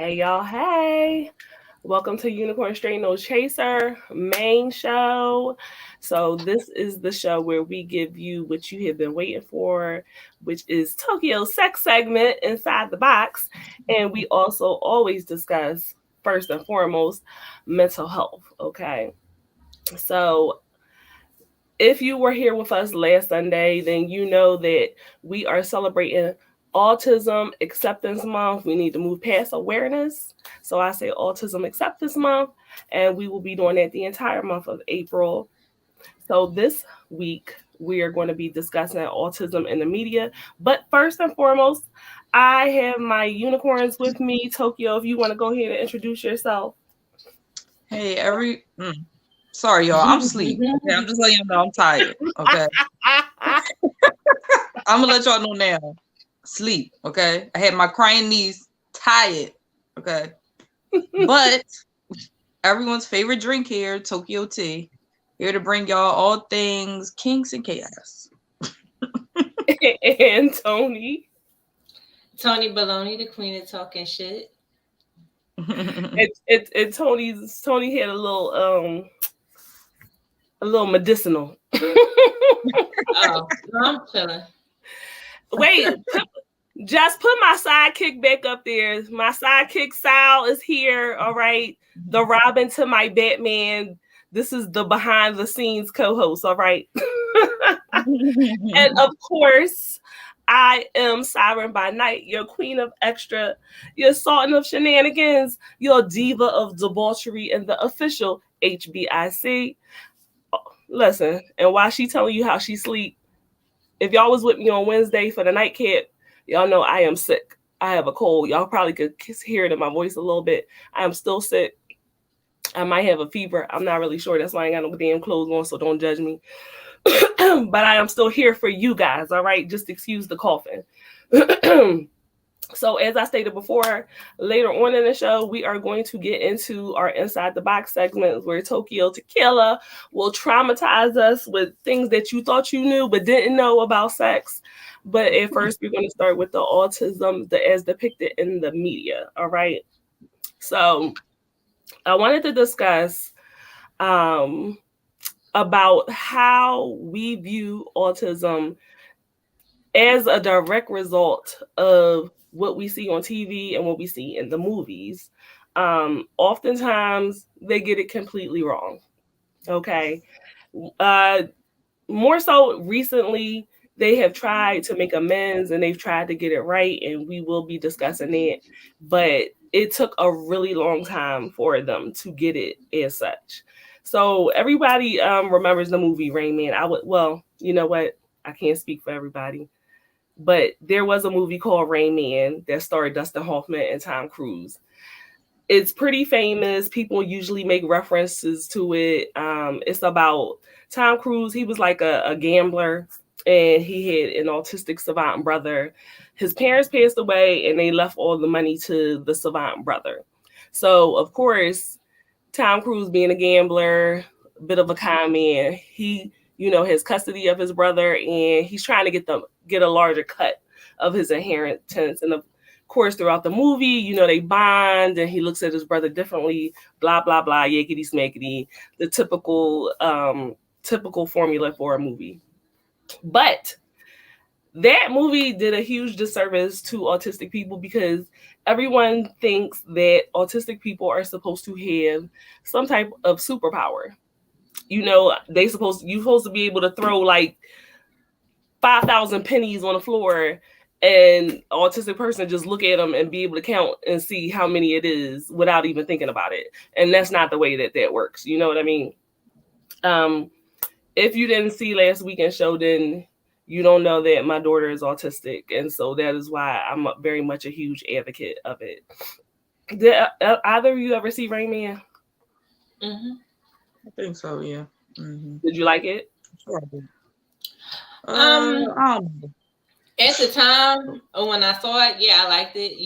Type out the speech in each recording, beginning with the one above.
Hey y'all, hey. Welcome to Unicorn Straight No Chaser main show. So this is the show where we give you what you have been waiting for, which is Tokyo's sex segment inside the box. And we also always discuss, first and foremost, mental health. Okay. So if you were here with us last Sunday, then you know that we are celebrating Autism Acceptance Month. We need to move past awareness. So I say Autism Acceptance Month, and we will be doing that the entire month of April. So this week, we are going to be discussing autism in the media. But first and foremost, I have my unicorns with me. Tokyo, if you want to go ahead and introduce yourself. Hey, sorry, y'all. I'm asleep. Okay, I'm just letting you know I'm tired. Okay, I'm gonna let y'all know now. Sleep. Okay, I had my crying niece tired. Okay, but everyone's favorite drink here, Tokyo Tea, here to bring y'all all things kinks and chaos. And Tony. Tony Baloney, the queen of talking shit. Tony had a little medicinal. Oh, no, I'm chilling. Wait, just put my sidekick back up there. My sidekick Sal is here. All right, the Robin to my Batman. This is the behind the scenes co-host. All right, and of course, I am Siren by Night, your queen of extra, your sultan of shenanigans, your diva of debauchery, and the official HBIC. Listen, and while she telling you how she sleep, if y'all was with me on Wednesday for the nightcap, y'all know I am sick. I have a cold. Y'all probably could hear it in my voice a little bit. I am still sick. I might have a fever. I'm not really sure. That's why I ain't got no damn clothes on, so don't judge me. But I am still here for you guys, all right? Just excuse the coughing. So as I stated before, later on in the show, we are going to get into our Inside the Box segment where Tokyo Tequilah will traumatize us with things that you thought you knew but didn't know about sex. But at first, we're going to start with the autism as depicted in the media, all right? So I wanted to discuss about how we view autism as a direct result of what we see on TV and what we see in the movies. Oftentimes they get it completely wrong. Okay. Uh, More so recently, they have tried to make amends and they've tried to get it right, and we will be discussing it. But it took a really long time for them to get it as such. So everybody remembers the movie Rain Man. Well, you know what? I can't speak for everybody, but there was a movie called Rain Man that starred Dustin Hoffman and Tom Cruise. It's pretty famous. People usually make references to it. It's about Tom Cruise. He was like a gambler, and he had an autistic savant brother. His parents passed away, and they left all the money to the savant brother. So, of course, Tom Cruise being a gambler, a bit of a con man, he has custody of his brother, and he's trying to get a larger cut of his inheritance. And of course, throughout the movie, they bond, and he looks at his brother differently. Blah blah blah, yakety smackety, the typical formula for a movie. But that movie did a huge disservice to autistic people because everyone thinks that autistic people are supposed to have some type of superpower. You're supposed to be able to throw like 5,000 pennies on the floor, and autistic person just look at them and be able to count and see how many it is without even thinking about it. And that's not the way that works. You know what I mean? If you didn't see last weekend's show, then you don't know that my daughter is autistic, and so that is why I'm very much a huge advocate of it. Did either of you ever see Rain Man? Mm-hmm. I think so. Yeah. Did you like it? Sure. At the time when I saw it, yeah, I liked it,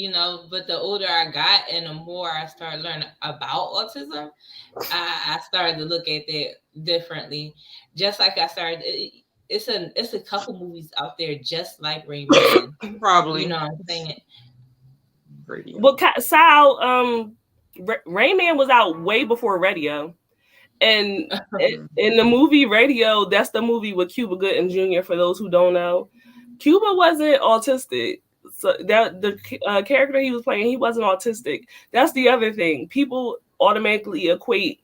but the older I got and the more I started learning about autism, I started to look at that differently. Just like I started, it's a couple movies out there just like Rain Man. Probably. You know what I'm saying? Radio. Well, Sal, Rain Man was out way before Radio. And in the movie Radio, that's the movie with Cuba Gooding Jr., for those who don't know. Cuba wasn't autistic. So that the character he was playing, he wasn't autistic. That's the other thing. People automatically equate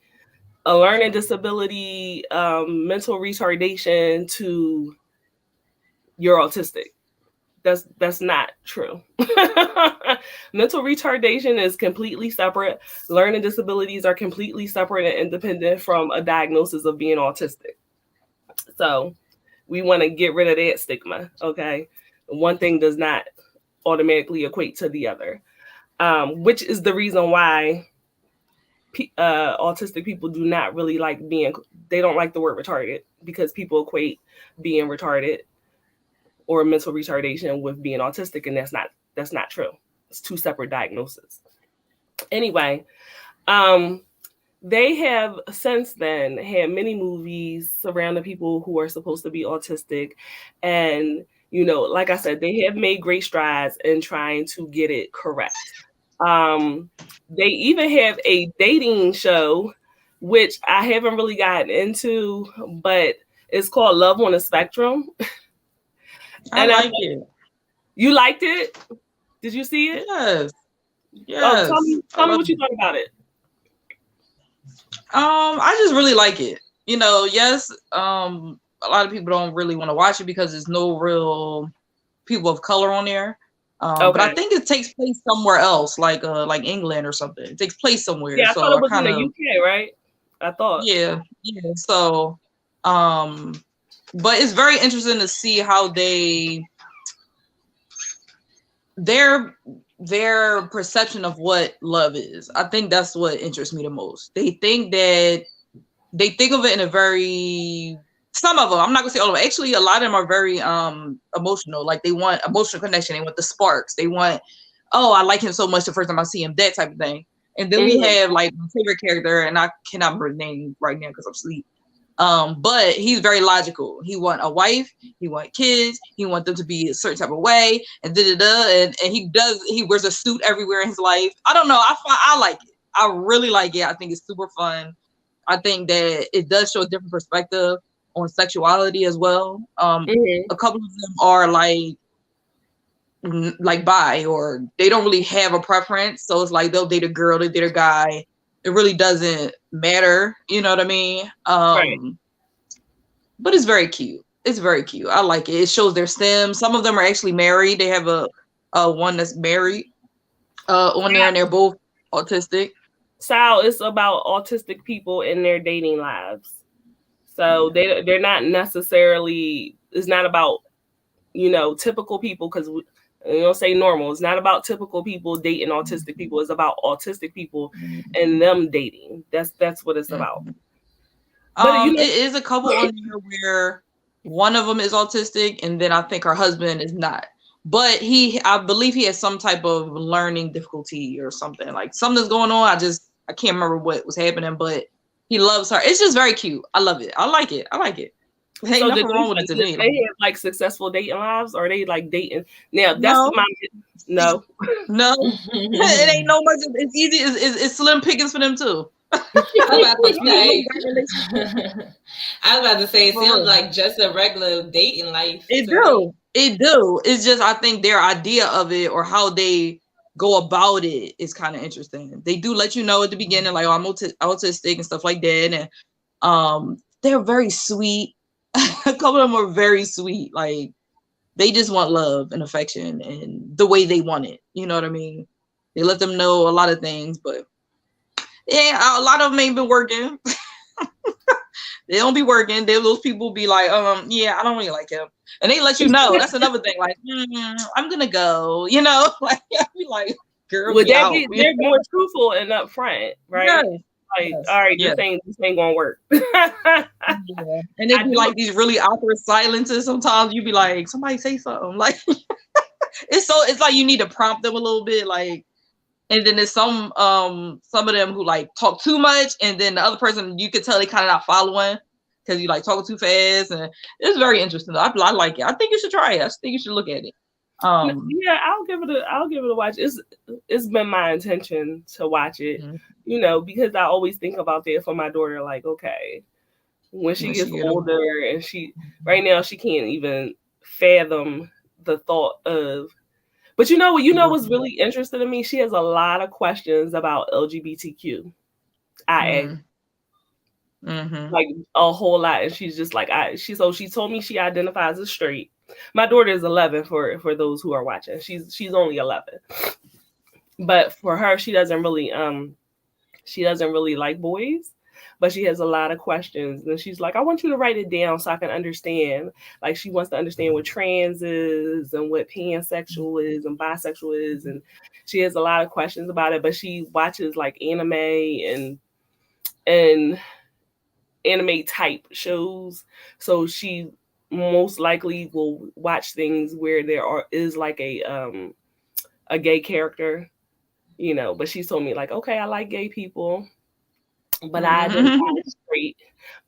a learning disability, mental retardation to you're autistic. That's not true. Mental retardation is completely separate. Learning disabilities are completely separate and independent from a diagnosis of being autistic. So we want to get rid of that stigma, okay? One thing does not automatically equate to the other, which is the reason why autistic people do not really like they don't like the word retarded, because people equate being retarded or mental retardation with being autistic, and that's not true. It's two separate diagnoses. Anyway, they have since then had many movies surrounding people who are supposed to be autistic, and like I said, they have made great strides in trying to get it correct. They even have a dating show, which I haven't really gotten into, but it's called Love on the Spectrum. I like it. You liked it? Did you see it? Yes. Yes. Tell me what you thought about it. I just really like it. Yes, a lot of people don't really want to watch it because there's no real people of color on there. Okay. But I think it takes place somewhere else, like England or something. It takes place somewhere. Yeah, I thought it was in the UK, right? I thought. Yeah. So, but it's very interesting to see how their perception of what love is. I think that's what interests me the most. They think of it in a very, some of them, I'm not gonna say all of them, actually a lot of them are very emotional. Like they want emotional connection, they want the sparks, they want, oh, I like him so much the first time I see him, that type of thing. And then we have like my favorite character, and I cannot remember the name right now because I'm asleep. But he's very logical. He want a wife, he want kids, he want them to be a certain type of way, and and he wears a suit everywhere in his life. I don't know. I like it. I really like it. I think it's super fun. I think that it does show a different perspective on sexuality as well. A couple of them are like bi, or they don't really have a preference. So it's like they'll date a girl, they date a guy. It really doesn't matter, you know what I mean? Right. But it's very cute. It's very cute. I like it. It shows their stems. Some of them are actually married. They have a one that's married on there, and they're both autistic. Sal, it's about autistic people in their dating lives. So they're not necessarily, it's not about, typical people, because say normal. It's not about typical people dating autistic people. It's about autistic people and them dating. That's what it's about. But it is a couple on here where one of them is autistic, and then I think her husband is not. But I believe he has some type of learning difficulty or something. Like something's going on. I can't remember what was happening, but he loves her. It's just very cute. I love it. I like it. Ain't so nothing wrong with it to me. They have like successful dating lives, or they like dating? Now that's no. It ain't no much. It's easy. It's slim pickings for them too. I was about to say it sounds like just a regular dating life. It do. It's just I think their idea of it or how they go about it is kind of interesting. They do let you know at the beginning, like, oh, I'm autistic and stuff like that, and they're very sweet. A couple of them are very sweet. Like they just want love and affection and the way they want it. You know what I mean? They let them know a lot of things, but yeah, a lot of them ain't been working. They don't be working. Those people be like, yeah, I don't really like him. And they let you know. That's another thing. Like, I'm gonna go. Like I be like, girl, they're more truthful and upfront, right? Yes. Like, all right, this ain't gonna work. And it'd be like these really awkward silences. Sometimes you be like, somebody say something. Like it's like you need to prompt them a little bit, like. And then there's some of them who like talk too much, and then the other person you could tell they kind of not following because you like talking too fast, and it's very interesting. I like it. I think you should try it. I think you should look at it. Yeah, I'll give it a watch. It's been my intention to watch it, because I always think about that for my daughter. Like, okay, when she gets older, and right now she can't even fathom the thought of. But what's really interesting to me? She has a lot of questions about LGBTQIA. Like a whole lot, and she's just like she told me she identifies as straight. My daughter is 11 for those who are watching. She's only 11, but for her, she doesn't really like boys, but she has a lot of questions, and she's like, I want you to write it down so I can understand. Like, she wants to understand what trans is and what pansexual is and bisexual is, and she has a lot of questions about it. But she watches like anime and anime type shows, so she most likely will watch things where is like a gay character, but she told me like, okay, I like gay people, but I identify as straight,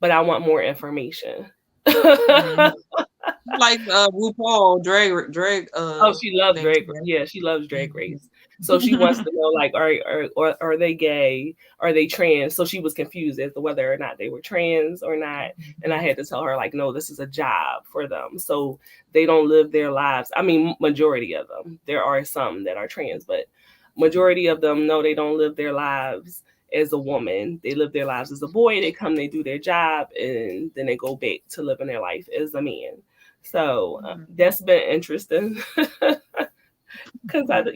but I want more information. Like RuPaul drag she loves drag. Yeah, she loves Drag Race. So she wants to know, like, are they gay? Are they trans? So she was confused as to whether or not they were trans or not. And I had to tell her, like, no, this is a job for them. So they don't live their lives. I mean, majority of them. There are some that are trans, but majority of them, no, they don't live their lives as a woman. They live their lives as a boy. They come, they do their job, and then they go back to living their life as a man. So that's been interesting. Because and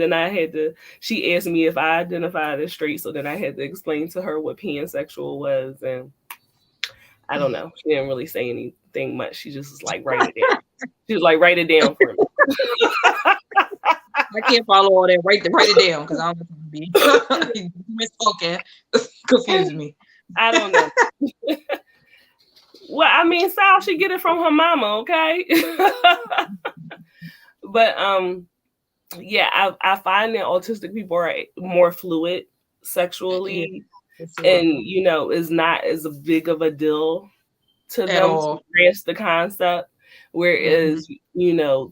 then she asked me if I identified as straight, so then I had to explain to her what pansexual was, and I don't know. She didn't really say anything much. She just was like, write it down. She was like, write it down for me. I can't follow all that. Write it down, because I don't know if I'm be misspoken. Confuse me. I don't know. Well, I mean, Sal should get it from her mama, okay? But yeah, I find that autistic people are more fluid sexually, and is not as big of a deal to them to grasp the concept. Whereas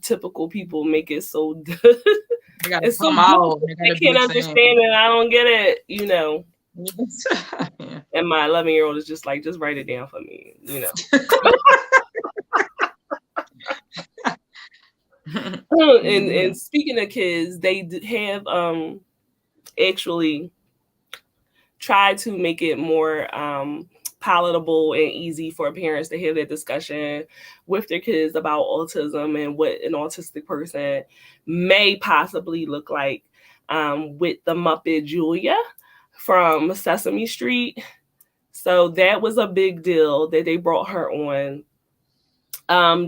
typical people make it so it's so they can't understand it. I don't get it. Yeah. And my 11-year-old is just like, just write it down for me. And speaking of kids, they have actually tried to make it more palatable and easy for parents to have that discussion with their kids about autism and what an autistic person may possibly look like, with the Muppet Julia from Sesame Street. So that was a big deal that they brought her on.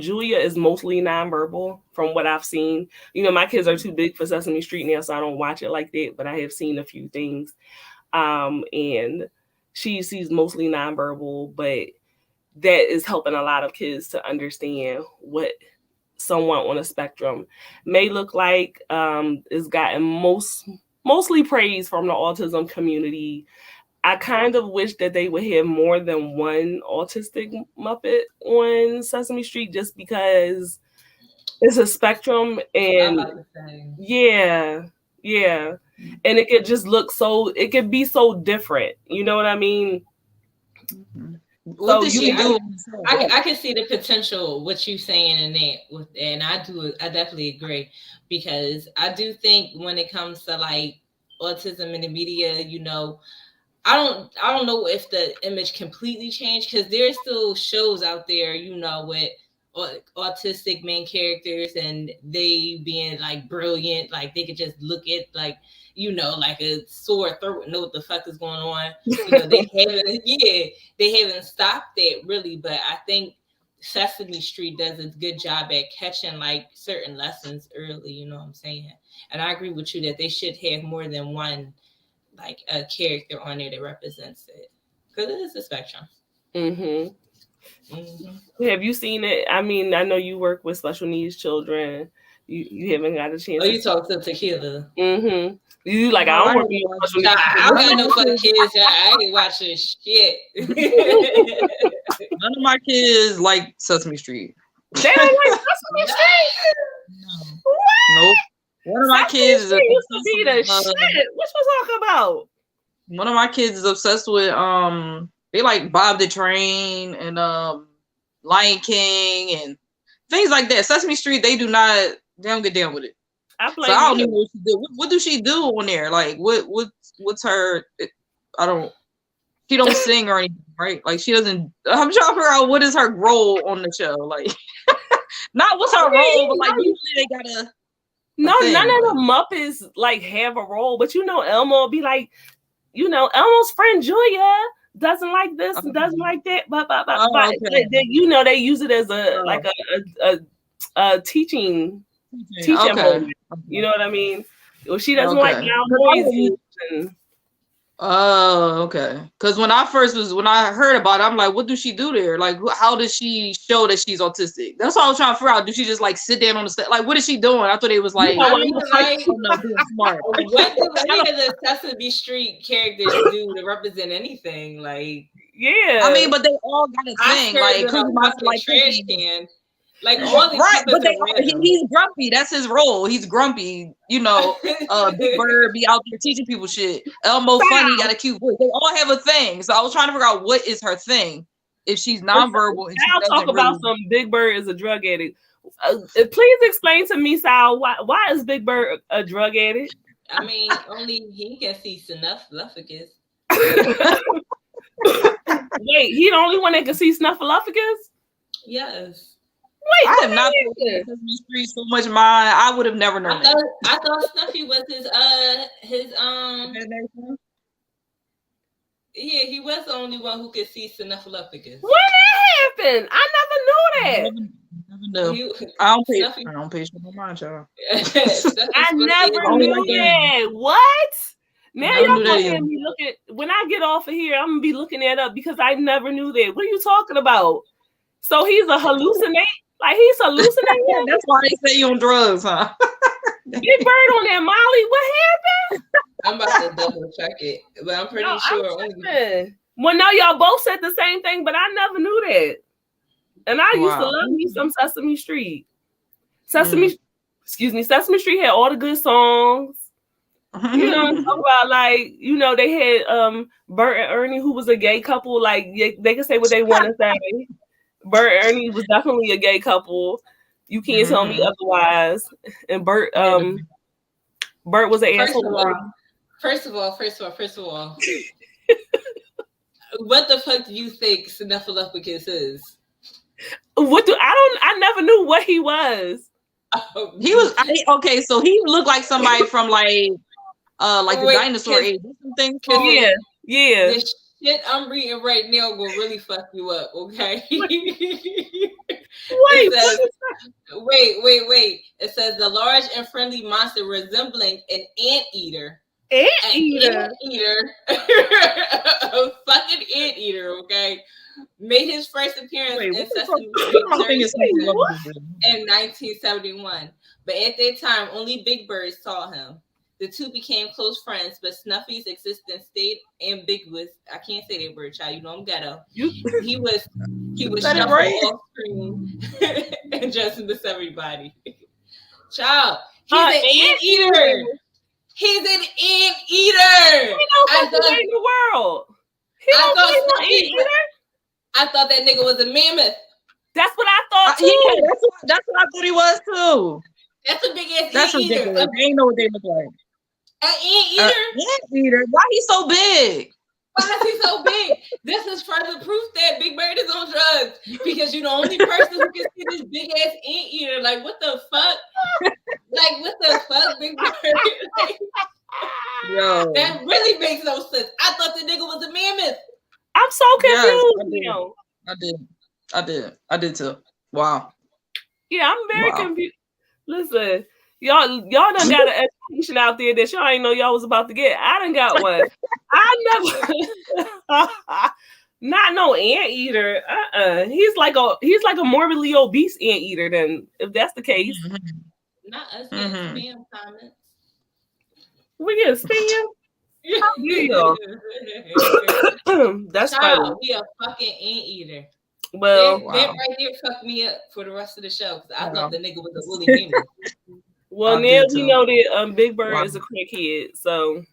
Julia is mostly nonverbal from what I've seen. My kids are too big for Sesame Street now, so I don't watch it like that, but I have seen a few things. And she's mostly nonverbal, but that is helping a lot of kids to understand what someone on a spectrum may look like. It's gotten mostly praise from the autism community. I kind of wish that they would have more than one autistic Muppet on Sesame Street, just because it's a spectrum, and yeah, and it could just it could be so different. You know what I mean? What did she do? I can see the potential, what you saying in that, and I definitely agree, because I do think when it comes to like autism in the media, I don't know if the image completely changed, because there's still shows out there, with autistic main characters, and they being like brilliant, like they could just look at like a sore throat and know what the fuck is going on. They haven't stopped that really, but I think Sesame Street does a good job at catching like certain lessons early. You know what I'm saying? And I agree with you that they should have more than one, like a character on there that represents it, because it is a spectrum. Have you seen it? I mean, I know you work with special needs children. You haven't got a chance. Oh, you talk to Tequila. You like, I don't work with special needs. I don't got no fucking kids. I ain't watching shit. None of my kids like Sesame Street. They don't like Sesame Street? No. One of my kids is Street used to be the obsessed with, shit. What you talking about? one of my kids is obsessed with they like Bob the Train and Lion King and things like that. Sesame Street, they don't get down with it. I So I don't you. even know what she do. What does she do on there? Like what's her? She don't sing or anything, right? Like she doesn't. I'm trying to figure out what is her role on the show. Like, not what's her role, but like usually they gotta. No, none of the Muppets like have a role, but Elmo will be like, Elmo's friend Julia doesn't like this and doesn't like that, but okay. They use it as a teaching moment. You know what I mean? Well, she doesn't like loud noises. Oh, okay. Because when I heard about it, I'm like, what does she do there? Like, how does she show that she's autistic? That's what I was trying to figure out. Do she just like sit down on the stage? Like, what is she doing? I thought it was like, smart. What do any of the Sesame Street characters do to represent anything? Like, yeah, I mean, but they all got a thing. Like trash can. Like all these right, but he's grumpy. That's his role. He's grumpy. Big Bird be out there teaching people shit. Elmo funny, got a cute voice. They all have a thing. So I was trying to figure out what is her thing. If she's nonverbal, and I'll talk about some Big Bird is a drug addict. Please explain to me, Sal, why is Big Bird a drug addict? I mean, only he can see snuffleupagus. Wait, he the only one that can see snuffleupagus? Yes. Wait, I have not played Sesame Street so much. I would have never known that. I thought Snuffy was his yeah, he was the only one who could see snuffleupagus. When that happened? I never knew that. I don't pay no mind, y'all. I never knew that. What? Now y'all gonna have me look at when I get off of here. I'm gonna be looking that up because I never knew that. What are you talking about? So he's a hallucinate. Like he's hallucinating. That's why they say you on drugs, huh? Big Bird on that Molly. What happened? I'm about to double check it, but I'm pretty sure. Well, no, y'all both said the same thing, but I never knew that. And I used to love me some Sesame Street. Sesame Street had all the good songs. Talk about they had Bert and Ernie, who was a gay couple. Like they could say what they want to say. Bert and Ernie was definitely a gay couple. You can't tell me otherwise. And Bert was an asshole. First of all. What the fuck do you think snuffleupagus is? I never knew what he was. He was okay. So he looked like somebody from like the dinosaur age. Yeah. The shit I'm reading right now will really fuck you up. Okay. Wait. It says the large and friendly monster resembling an anteater. Anteater. A fucking anteater. Okay. Made his first appearance in Sesame Street in 1971. But at that time, only Big Bird saw him. The two became close friends, but Snuffy's existence stayed ambiguous. I can't say that word, child. You know I'm ghetto. He was shuffled off screen and just miss everybody. Child, he's an anteater. He's an anteater. I thought in the world. I thought that nigga was a mammoth. That's what I thought too. Yeah, that's what I thought he was too. That's a big ass That's anteater. Ridiculous. They ain't know what they look like. An anteater? Why he so big? Why is he so big? This is further proof that Big Bird is on drugs because you're the only person who can see this big ass anteater. Like, what the fuck? Big Bird? Yo. That really makes no sense. I thought the nigga was a mammoth. I'm so confused. Yes, I did too. Wow. Yeah, I'm very confused. Listen, y'all done got an education out there that y'all ain't know y'all was about to get. I done got one. I never not no anteater. He's like a morbidly obese anteater. Then, if that's the case, not us spam comments. We get spam. That's funny. He a fucking anteater. Well, that right there fucked me up for the rest of the show because I thought the nigga was a woolly mammoth. Well, out now there we too. know that Big Bird Wow. is a crackhead, so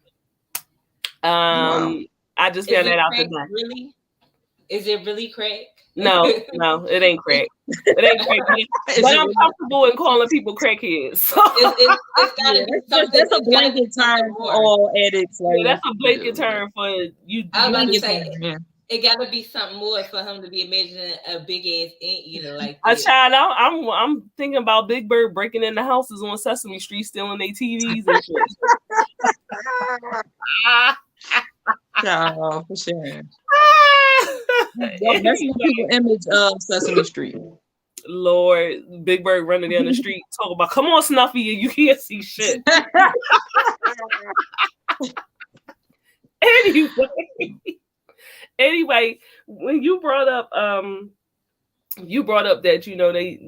Wow. I just Is found it that out crack today. really? Is it really crack? No, it ain't crack. It ain't crack. Is But it I'm really? comfortable in calling people crackheads. So It's got to Yeah, be something. that's a It's got to be blanket something term for more. all addicts. yeah, Like, that's a blanket term for you. I was You about to blanket say term. Yeah. it got to be something more for him to be imagining a big ass ant eater like a that. child. I'm thinking about Big Bird breaking into houses on Sesame Street, stealing their TVs and shit. Child, for sure. Y'all messing with Anyway, people's image of Sesame Street. Lord, Big Bird running down the street talking about, "Come on, Snuffy, you can't see shit." Anyway, anyway, when you brought up that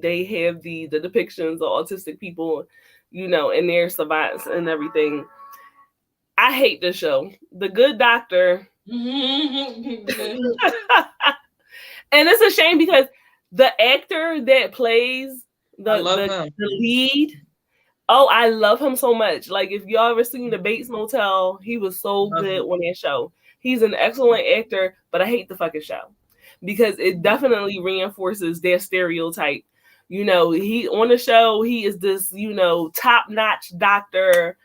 they have the depictions of autistic people, and their savants and everything. I hate this show, The Good Doctor. And it's a shame because the actor that plays I the love the, him. the lead, oh, I love him so much. Like, if y'all ever seen The Bates Motel, he was so Love good him. on that show. He's an excellent actor, but I hate the fucking show because it definitely reinforces their stereotype. He on the show, he is this, top-notch doctor,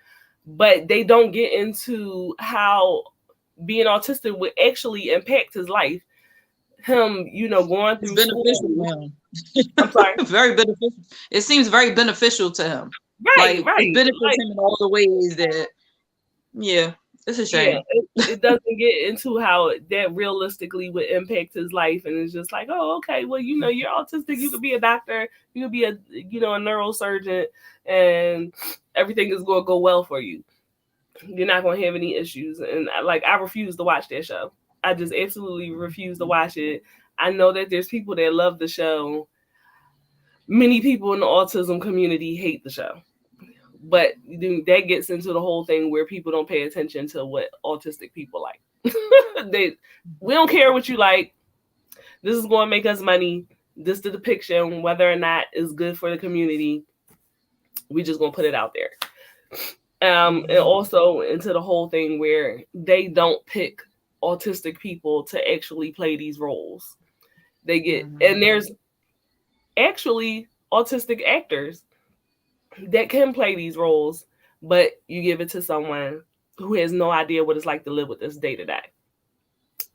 but they don't get into how being autistic would actually impact his life. Him, going It's through beneficial school. to him. I'm sorry. Very beneficial. It seems very beneficial to him. Right, Like, it benefits like, him in all the ways that, yeah, it's a yeah, shame. it doesn't get into how that realistically would impact his life, and it's just like, oh, okay, well, you're autistic, you could be a doctor, you could be a neurosurgeon, and everything is going to go well for you. You're not going to have any issues. And I refuse to watch that show. I just absolutely refuse to watch it. I know that there's people that love the show. Many people in the autism community hate the show. But that gets into the whole thing where people don't pay attention to what autistic people like. We don't care what you like. This is going to make us money. This the depiction, whether or not is good for the community. We just going to put it out there. And also into the whole thing where they don't pick autistic people to actually play these roles. They get, and there's actually autistic actors that can play these roles, but you give it to someone who has no idea what it's like to live with this day to day.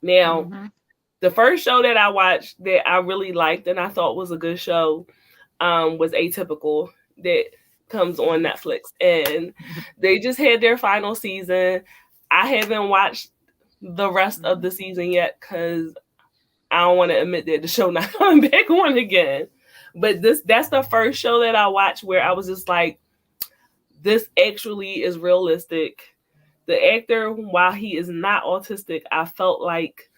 Now, the first show that I watched that I really liked and I thought was a good show was Atypical, that comes on Netflix, and they just had their final season. I haven't watched the rest of the season yet because I don't want to admit that the show not coming back on again. But that's the first show that I watched where I was just like, this actually is realistic. The actor, while he is not autistic, I felt like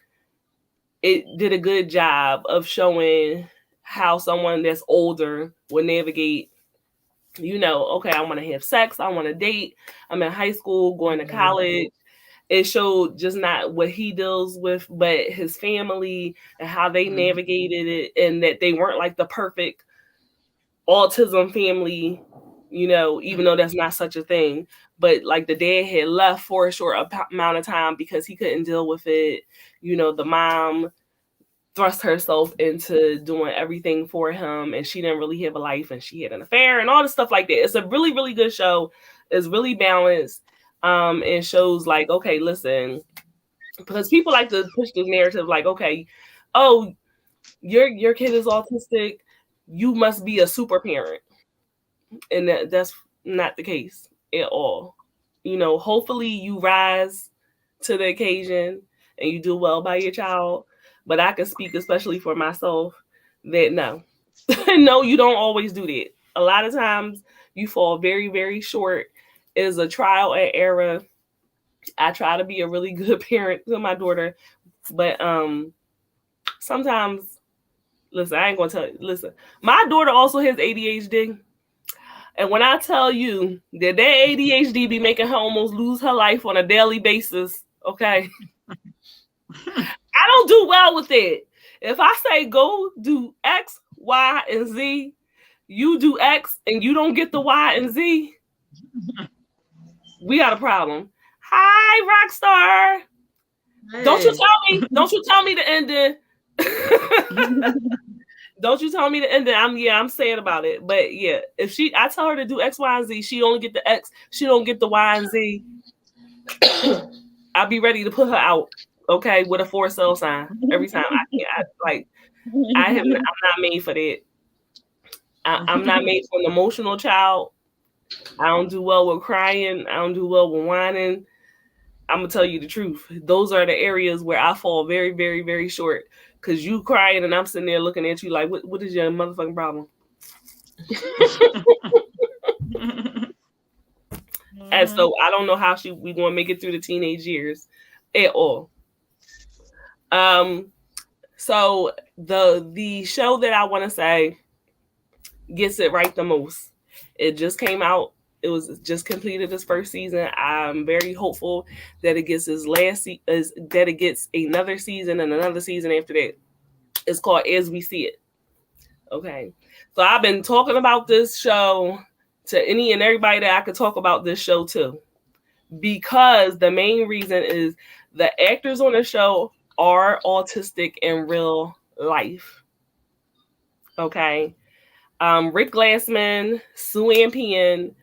it did a good job of showing how someone that's older would navigate. Okay, I want to have sex, I want to date, I'm in high school, going to college. It showed just not what he deals with, but his family and how they navigated it, and that they weren't like the perfect autism family, even though that's not such a thing. But like the dad had left for a short amount of time because he couldn't deal with it. The mom thrust herself into doing everything for him, and she didn't really have a life, and she had an affair and all this stuff like that. It's a really, really good show. It's really balanced, and shows like, okay, listen, because people like to push this narrative like, okay, oh, your kid is autistic, you must be a super parent, and that's not the case at all. Hopefully you rise to the occasion and you do well by your child. But I can speak, especially for myself, that no, no, you don't always do that. A lot of times you fall very, very short. It is a trial and error. I try to be a really good parent to my daughter, but sometimes, listen, I ain't gonna tell you. Listen, my daughter also has ADHD. And when I tell you that ADHD be making her almost lose her life on a daily basis, okay, I don't do well with it. If I say go do X, Y, and Z, You do X and you don't get the Y and Z, we got a problem. Hi, Rockstar. Don't you Hey. tell me. Don't you tell me the ending. Don't you tell me the ending. I'm saying about it. But yeah, if I tell her to do X, Y, and Z, she only get the X, she don't get the Y and Z. I'll be ready to put her out. Okay, with a for sale sign every time. I'm not made for that. I'm not made for an emotional child. I don't do well with crying. I don't do well with whining. I'm gonna tell you the truth. Those are the areas where I fall very, very, very short. Cause you crying and I'm sitting there looking at you like, what is your motherfucking problem? And so I don't know how we gonna make it through the teenage years at all. So the show that I want to say gets it right the most. It just came out. It was just completed its first season. I'm very hopeful that it gets that it gets another season and another season after that. It's called As We See It. Okay. So I've been talking about this show to any and everybody that I could talk about this show to. Because the main reason is the actors on the show are autistic in real life. Okay. Rick Glassman, Sue Ann Penn,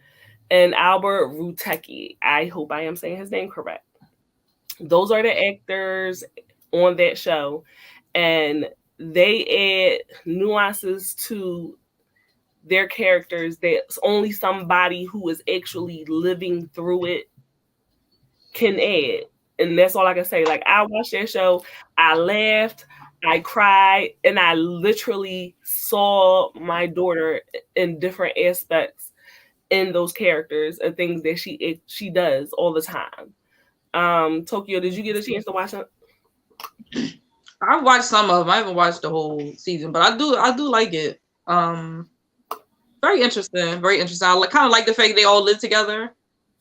and Albert Rutecki. I hope I am saying his name correct. Those are the actors on that show. And they add nuances to their characters that only somebody who is actually living through it can add. And that's all I can say. Like, I watched that show, I laughed, I cried, and I literally saw my daughter in different aspects in those characters and things that she does all the time. Tokyo, did you get a chance to watch it? I watched some of them. I haven't watched the whole season, but I do like it. Very interesting. Very interesting. I kind of like the fact they all live together.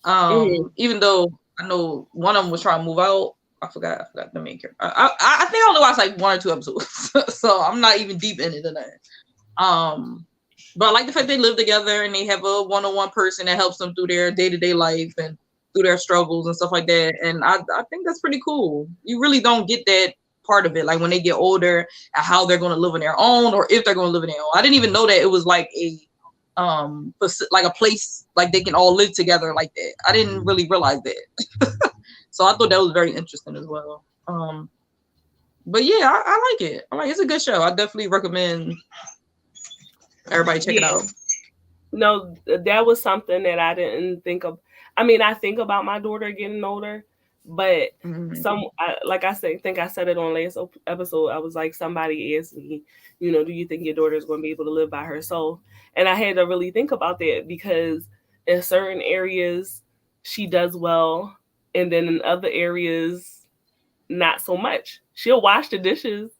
Even though I know one of them was trying to move out. I forgot the main character. I think I only watched like 1 or 2 episodes, so I'm not even deep in it tonight. But I like the fact they live together and they have a one-on-one person that helps them through their day-to-day life and through their struggles and stuff like that. And I think that's pretty cool. You really don't get that part of it, like when they get older and how they're going to live on their own, or if they're going to live on their own. I didn't even know that it was like a place like they can all live together like that. I didn't really realize that. So I thought that was very interesting as well. But yeah, I like it. It's a good show. I definitely recommend everybody check it out. No, that was something that I didn't think of. I mean, I think about my daughter getting older, but like I think I said it on last episode. I was like, somebody asked me, do you think your daughter is going to be able to live by herself? And I had to really think about that, because in certain areas she does well, and then in other areas not so much. She'll wash the dishes,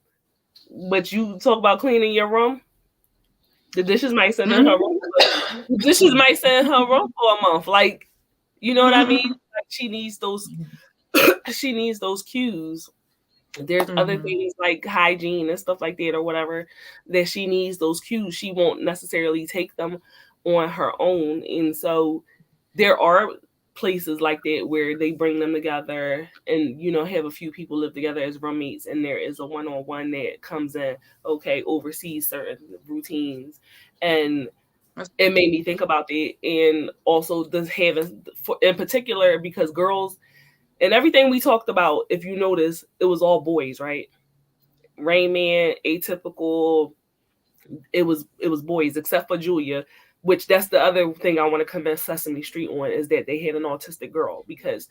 but you talk about cleaning your room, the dishes might sit in her room. The dishes might sit in her room for a month. Like, you know what I mean? Like, she needs those cues. There's other things like hygiene and stuff like that, or whatever, that she needs those cues. She won't necessarily take them on her own. And so there are places like that where they bring them together and, have a few people live together as roommates, and there is a one-on-one that comes in, oversees certain routines. And it made me think about that. And also this having, in particular, because girls and everything we talked about, if you notice, it was all boys, right? Rain Man, Atypical, it was boys, except for Julia, which that's the other thing I want to commend Sesame Street on, is that they had an autistic girl, because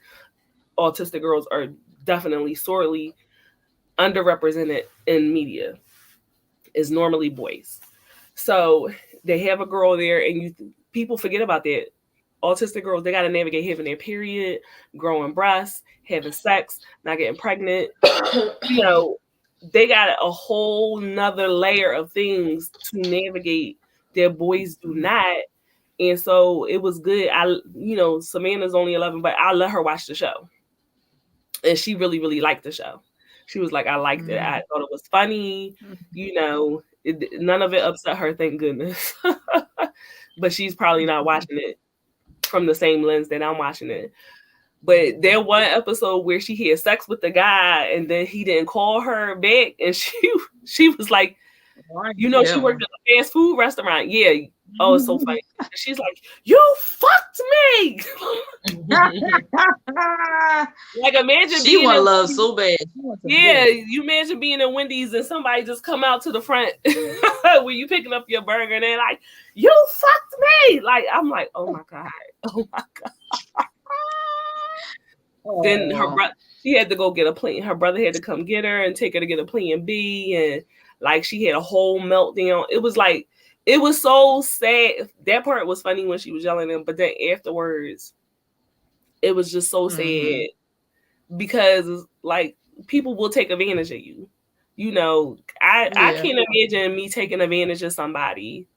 autistic girls are definitely sorely underrepresented in media. Is normally boys. So they have a girl there, and people forget about that. Autistic girls, they got to navigate having their period, growing breasts, having sex, not getting pregnant. They got a whole nother layer of things to navigate that boys do not. And so it was good. Savannah's only 11, but I let her watch the show. And she really, really liked the show. She was like, I liked it. I thought it was funny, None of it upset her, thank goodness. But she's probably not watching it from the same lens that I'm watching it. But there one episode where she had sex with the guy and then he didn't call her back, and she was like, you know, she worked at a fast food restaurant. Yeah. Oh, it's so funny. She's like, you fucked me. Like, imagine she being want in love so bad. Yeah, you imagine being in Wendy's and somebody just come out to the front when you picking up your burger and they're like, you fucked me. Like, I'm like, oh my God. Oh my God. Then her brother, she had to go get a plane. Her brother had to come get her and take her to get a Plan B, and like she had a whole meltdown. It was like, it was so sad. That part was funny when she was yelling at him, but then afterwards, it was just so sad because like people will take advantage of you. You know, I can't imagine me taking advantage of somebody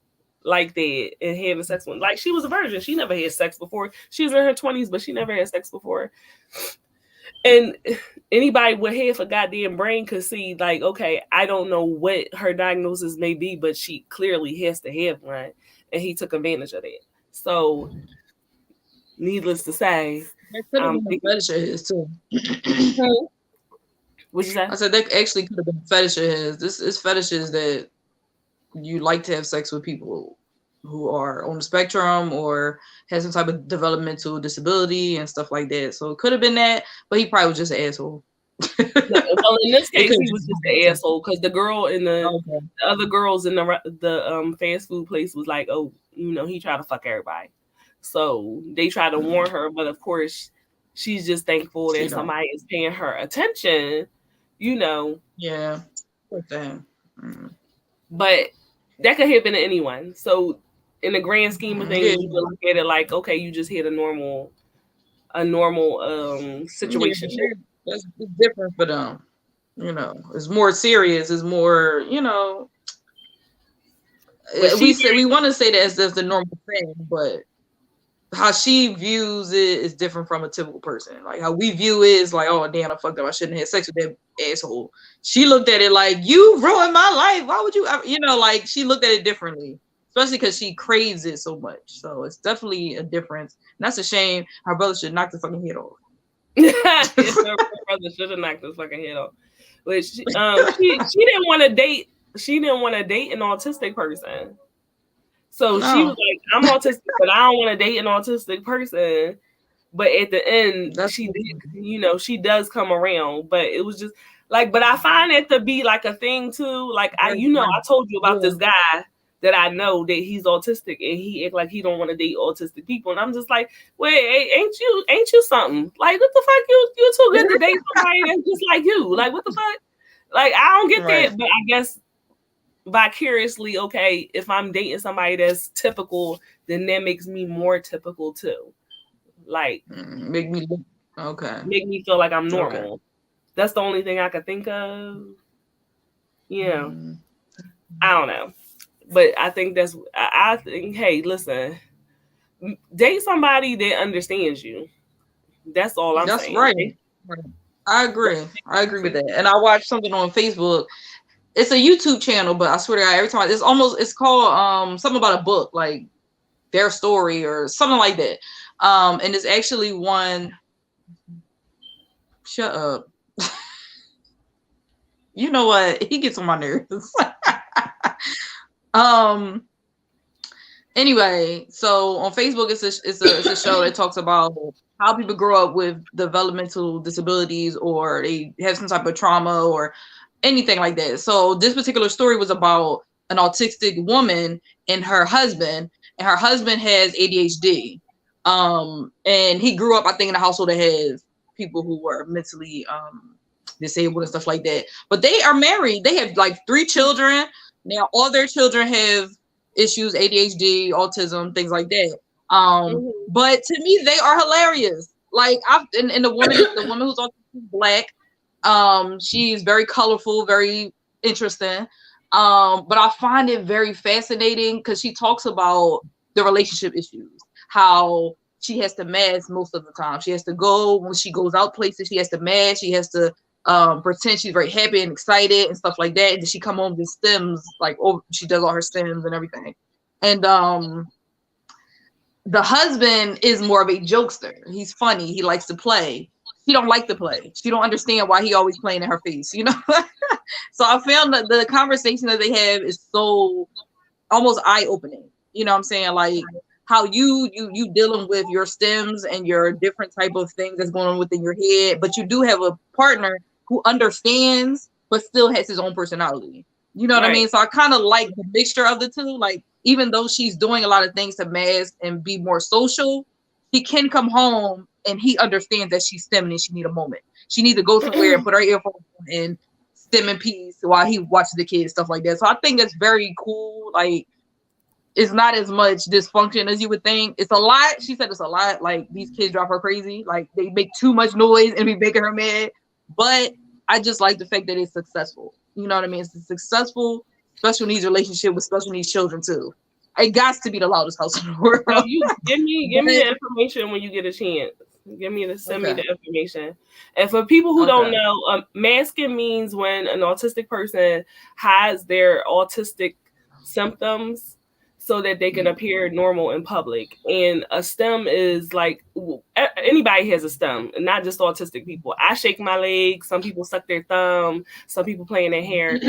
like that and having sex with. Like, she was a virgin. She never had sex before. She was in her 20s, but she never had sex before. And anybody with half a goddamn brain could see, like, okay, I don't know what her diagnosis may be, but she clearly has to have one. And he took advantage of that. So, needless to say, that could have been a fetish of his too. What'd you say? I said that actually could have been a fetish of his. This is fetishes that you like to have sex with people who are on the spectrum or has some type of developmental disability and stuff like that. So it could have been that, but he probably was just an asshole. Well, in this case, he was just an asshole because the girl and the other girls in the fast food place was like, oh, you know, he tried to fuck everybody. So they tried to warn her, but of course, she's just thankful that somebody is paying her attention, you know. Yeah. But that could happen to anyone. So in the grand scheme of things, you look at it like, okay, you just had a normal situation. That's different for them. You know, it's more serious. It's more, you know. We want to say that as the normal thing, but how she views it is different from a typical person. Like how we view it is like, oh damn, I fucked up. I shouldn't have sex with that asshole. She looked at it like, you ruined my life. Why would you? You know, like she looked at it differently, especially because she craves it so much. So it's definitely a difference. And that's a shame. Her brother should knock the fucking head off. Her brother should have knocked his fucking head off. But she didn't want to date. She didn't want to date an autistic person. So she was like, I'm autistic, but I don't want to date an autistic person. But at the end, she did, you know, she does come around. But it was just like, but I find it to be like a thing too. Like I told you about this guy that I know that he's autistic and he act like he don't want to date autistic people. And I'm just like, wait, ain't you something? Like, what the fuck? You too good to date somebody that's just like you. Like, what the fuck? Like, I don't get that, but I guess vicariously, okay, if I'm dating somebody that's typical, then that makes me more typical too. Like, make me feel like I'm normal. Okay. That's the only thing I could think of. Yeah. I don't know. But I think I think, hey, listen, date somebody that understands you. That's all I'm saying. That's right. I agree with that. And I watched something on Facebook. It's a YouTube channel, but I swear to God, every time it's called something about a book, like their story or something like that. And it's actually one. Shut up. You know what? He gets on my nerves. Anyway, so on Facebook, it's a show that talks about how people grow up with developmental disabilities or they have some type of trauma or anything like that. So this particular story was about an autistic woman and her husband has ADHD. And he grew up, I think, in a household that has people who were mentally disabled and stuff like that. But they are married. They have like 3 children. Now all their children have issues, ADHD, autism, things like that. But to me, they are hilarious. Like and the woman who's autistic is Black. She's very colorful, very interesting. But I find it very fascinating because she talks about the relationship issues, how she has to mask most of the time. She has to go when she goes out places. She has to mask. She has to pretend she's very happy and excited and stuff like that. And then she come home with stems, like, oh, she does all her stems and everything. And the husband is more of a jokester. He's funny. He likes to play. She don't like to play. She don't understand why he always playing in her face, you know? So I found that the conversation that they have is so almost eye-opening. You know what I'm saying? Like how you dealing with your stems and your different type of things that's going on within your head, but you do have a partner who understands but still has his own personality. You know what I mean? So I kind of like the mixture of the two. Like, even though she's doing a lot of things to mask and be more social, she can come home and he understands that she's stemming and she need a moment. She needs to go somewhere and put her earphones on and stem in peace while he watches the kids, stuff like that. So I think that's very cool. Like, it's not as much dysfunction as you would think. It's a lot. She said it's a lot. Like, these kids drive her crazy. Like, they make too much noise and be making her mad. But I just like the fact that it's successful. You know what I mean? It's a successful special needs relationship with special needs children too. It got to be the loudest house in the world. No, you give me the information when you get a chance. Send me the information. And for people who don't know, masking means when an autistic person hides their autistic symptoms so that they can appear normal in public. And a stem is like, anybody has a stem, not just autistic people. I shake my leg. Some people suck their thumb. Some people play in their hair.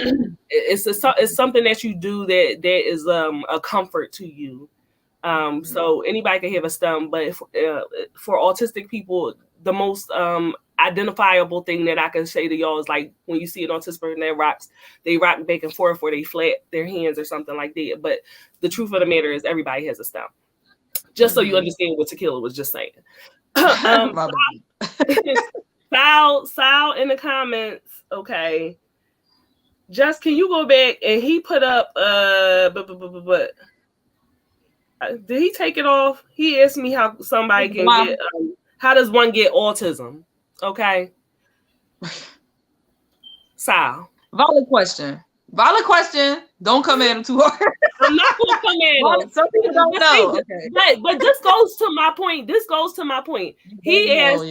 It's something that you do that is a comfort to you. So anybody can have a stem, but for autistic people, the most identifiable thing that I can say to y'all is like when you see an autistic person that they rock back and forth or they flat their hands or something like that. But the truth of the matter is everybody has a stem. Just so you understand what Tequila was just saying. Sal in the comments, okay. Just can you go back and he put up did he take it off? He asked me how somebody can get how does one get autism? Okay. Sal. Valid question. Don't come at him too hard. I'm not gonna come at him. Some people don't know. Okay. But this goes to my point. He asked,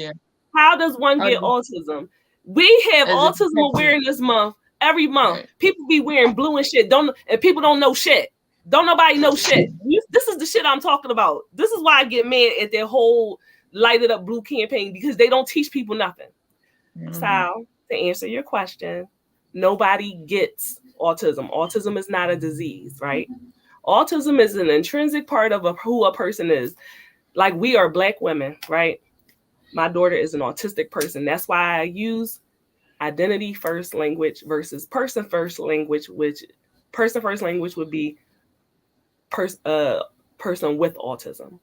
how does one get autism? We have Autism Awareness Month every month. Right. People be wearing blue and shit. And people don't know shit. Don't nobody know shit. This is the shit I'm talking about. This is why I get mad at their whole lighted up blue campaign, because they don't teach people nothing. So to answer your question, nobody gets autism. Autism is not a disease, right? Autism is an intrinsic part of who a person is. Like, we are Black women, right? My daughter is an autistic person. That's why I use identity first language versus person first language, which person first language would be person with autism.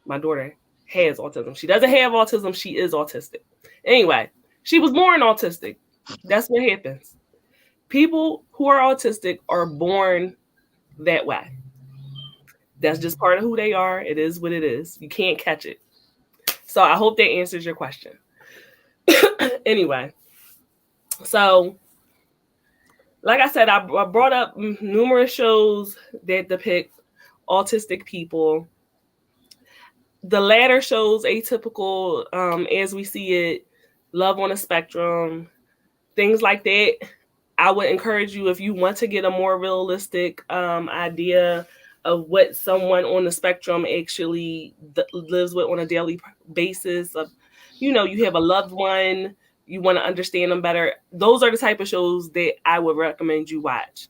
My daughter has autism. She doesn't have autism. She is autistic. Anyway, she was born autistic. That's what happens. People who are autistic are born that way. That's just part of who they are. It is what it is. You can't catch it. So I hope that answers your question. Anyway, so like I said, I brought up numerous shows that depict autistic people. The latter shows Atypical, as we see it, Love on a Spectrum, things like that. I would encourage you, if you want to get a more realistic idea of what someone on the spectrum actually lives with on a daily basis, of, you have a loved one, you want to understand them better. Those are the type of shows that I would recommend you watch.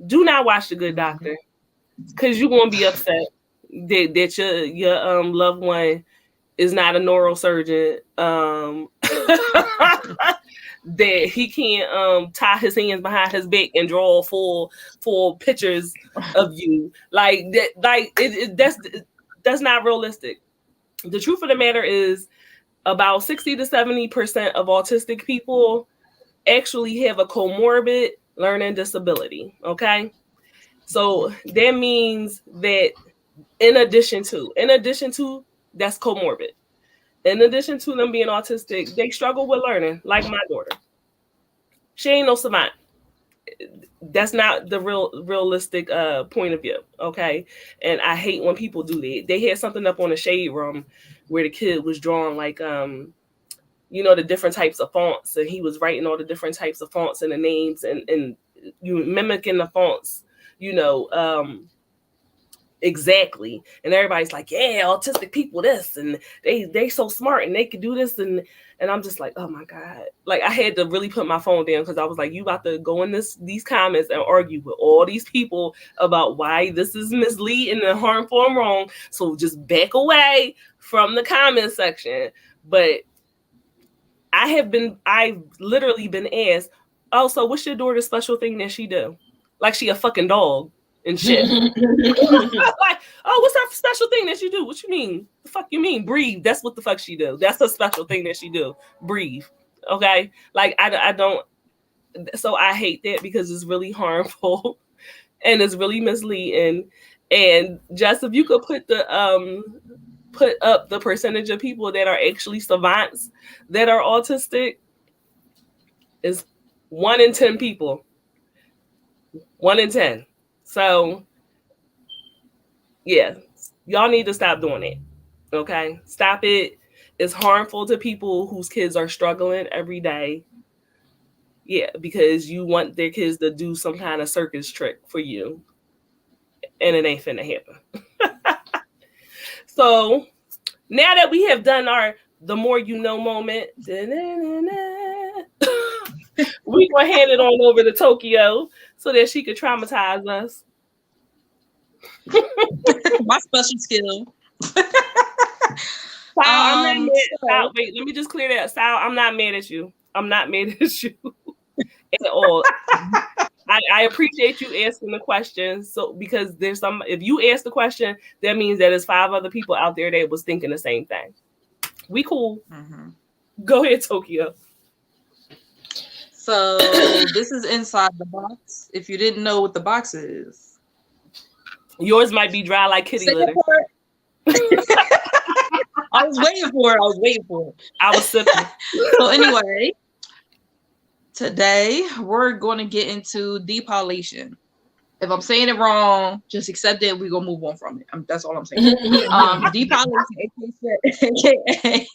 Do not watch The Good Doctor, because you're going to be upset that your loved one is not a neurosurgeon, that he can't tie his hands behind his back and draw full pictures of you. Like that, that's not realistic. The truth of the matter is, about 60 to 70% of autistic people actually have a comorbid learning disability. Okay. So that means that in addition to, that's comorbid. In addition to them being autistic, they struggle with learning, like my daughter. She ain't no savant. That's not the realistic point of view, okay? And I hate when people do that. They had something up on the Shade Room where the kid was drawing like the different types of fonts, and he was writing all the different types of fonts and the names, and you mimicking the fonts, exactly. And everybody's like, yeah, autistic people this, and they so smart and they can do this, and I'm just like, oh my god. Like, I had to really put my phone down, because I was like, you about to go in these comments and argue with all these people about why this is misleading and harmful and wrong, so just back away from the comment section. But I've literally been asked, oh, so what's your daughter's special thing that she do? Like she a fucking dog and shit. Like, oh, what's her special thing that she do? What you mean? The fuck you mean? Breathe. That's what the fuck she do. That's a special thing that she do. Breathe. Okay? Like, I don't, so I hate that, because it's really harmful and it's really misleading. And just, if you could put up the percentage of people that are actually savants that are autistic, is 1 in 10 people. 1 in 10. So yeah, y'all need to stop doing it. Okay? Stop it. It's harmful to people whose kids are struggling every day. Yeah, because you want their kids to do some kind of circus trick for you, and it ain't finna happen. So now that we have done our the more you know moment, we're gonna hand it on over to Tokyo so that she could traumatize us. My special skill. Sal, I'm not mad. Sal, wait, let me just clear that. Sal, I'm not mad at you. I'm not mad at you at all. I appreciate you asking the question. So, because there's some, if you ask the question, that means that there's 5 other people out there that was thinking the same thing. We cool. Mm-hmm. Go ahead, Tokyo. So this is inside the box. If you didn't know what the box is, yours might be dry like kitty litter. I was waiting for it. I was sipping. So anyway, today we're going to get into depilation. If I'm saying it wrong, just accept it. We're going to move on from it. That's all I'm saying. Depilation, aka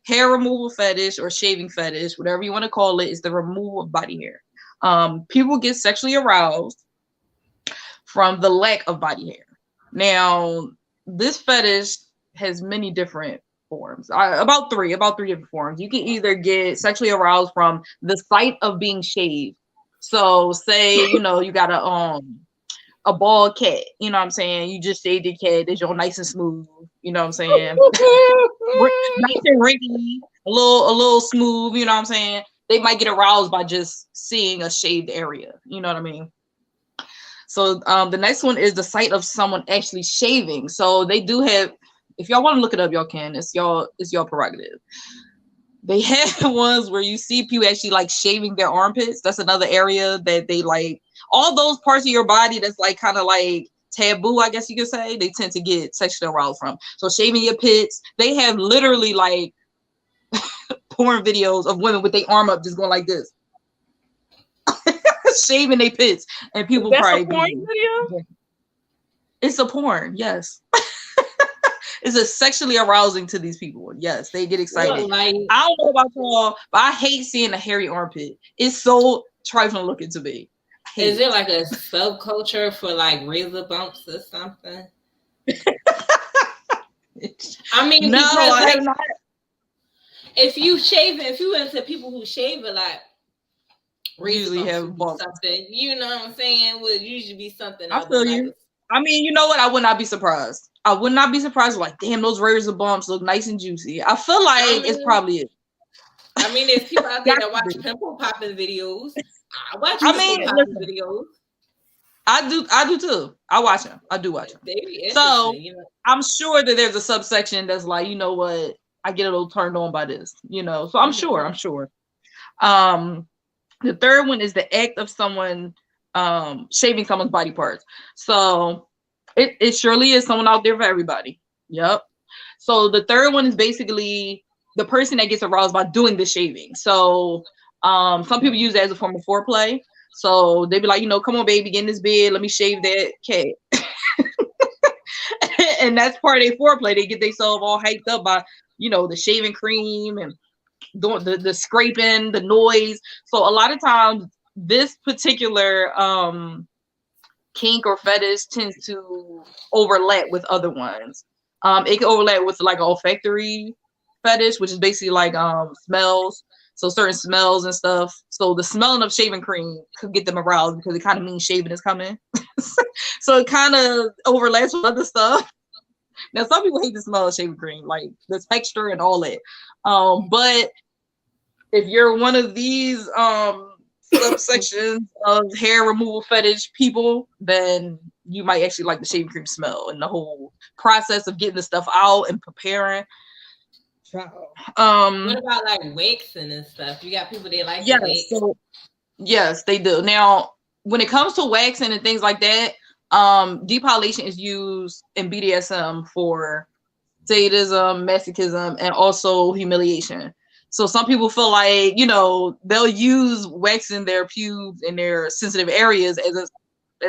hair removal fetish or shaving fetish, whatever you want to call it, is the removal of body hair. People get sexually aroused from the lack of body hair. Now, this fetish has many different forms. About three different forms. You can either get sexually aroused from the sight of being shaved. So say, you got a bald cat, you know what I'm saying? You just shaved your cat, it's all nice and smooth, you know what I'm saying? Nice and wrinkly, a little smooth, you know what I'm saying? They might get aroused by just seeing a shaved area, you know what I mean? So the next one is the sight of someone actually shaving. So they do have, if y'all want to look it up, y'all can. It's y'all prerogative. They have ones where you see people actually like shaving their armpits. That's another area that they like. All those parts of your body that's like kind of like taboo, I guess you could say, they tend to get sexually aroused from. So shaving your pits, they have literally like porn videos of women with their arm up just going like this. Shaving their pits. And people probably a porn video? It's a porn, yes. It's a sexually arousing to these people. Yes, they get excited. I don't know about y'all, but I hate seeing a hairy armpit. It's so trifling looking to me. Is it like a subculture for like razor bumps or something? I mean, no, because like, if you into people who shave a lot, usually have bumps. Something, you know what I'm saying, would usually be something. I feel you. I mean, you know what? I would not be surprised. Like, damn, those razor bumps look nice and juicy. I feel like it's probably it. I mean, there's people out there that watch pimple popping videos. I watch pimple popping videos. I do too. I watch them. I do watch them. So I'm sure that there's a subsection that's like, you know what? I get a little turned on by this, So I'm sure. The third one is the act of someone shaving someone's body parts. So it surely is someone out there for everybody. Yep. So the third one is basically the person that gets aroused by doing the shaving. So some people use it as a form of foreplay. So they be like, come on, baby, get in this bed. Let me shave that cat. And that's part of their foreplay. They get themselves all hyped up by, the shaving cream and doing the scraping, the noise. So a lot of times this particular kink or fetish tends to overlap with other ones. It can overlap with like an olfactory fetish, which is basically like smells. So certain smells and stuff. So the smelling of shaving cream could get them aroused because it kind of means shaving is coming. So it kind of overlaps with other stuff. Now some people hate the smell of shaving cream, like the texture and all that. But if you're one of these subsections of hair removal fetish people, then you might actually like the shaving cream smell and the whole process of getting the stuff out and preparing. What about like waxing and stuff? You got people that like yes, to wax. so, yes, they do. Now, when it comes to waxing and things like that, depilation is used in BDSM for sadism, masochism, and also humiliation. So some people feel like, you know, they'll use waxing their pubes in their sensitive areas as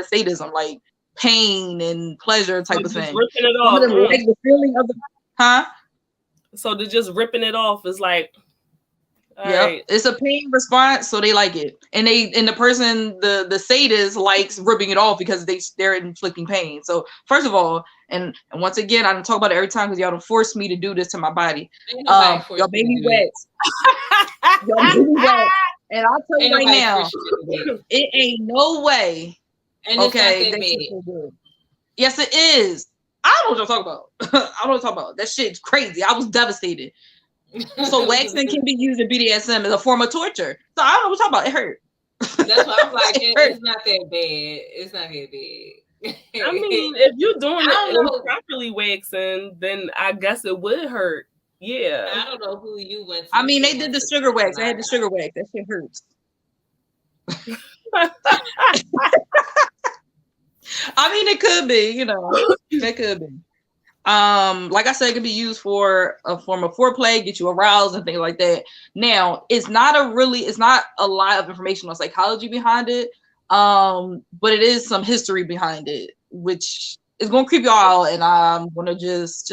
sadism, like pain and pleasure type of thing. Ripping it Some off. of them like the feeling of the, So they're just ripping it off is like, yeah, right. It's a pain response, so they like it, and the person, the sadist, likes ripping it off because they're inflicting pain. So first of all, and once again, I don't talk about it every time because y'all don't force me to do this to my body. Y'all made me wet. Y'all made me wet, and I'll tell you right now, it ain't no way. And it's okay, not that bad. Yes, it is. I don't know what you're talking about. I don't know what you're talking about. That shit's crazy. I was devastated. So waxing can be used in BDSM as a form of torture. So I don't know what you're talking about. It hurt. That's why I'm like, it's not that bad. It's not that bad. I mean, if you're doing it properly waxing, then I guess it would hurt. Yeah. I don't know who you went to. I mean, they did the sugar wax. They had the sugar wax. That shit hurts. I mean, it could be, you know, it could be. Like I said, it can be used for a form of foreplay, get you aroused and things like that. Now, it's not a lot of information on psychology behind it. But it is some history behind it, which is gonna creep y'all out, and I'm gonna just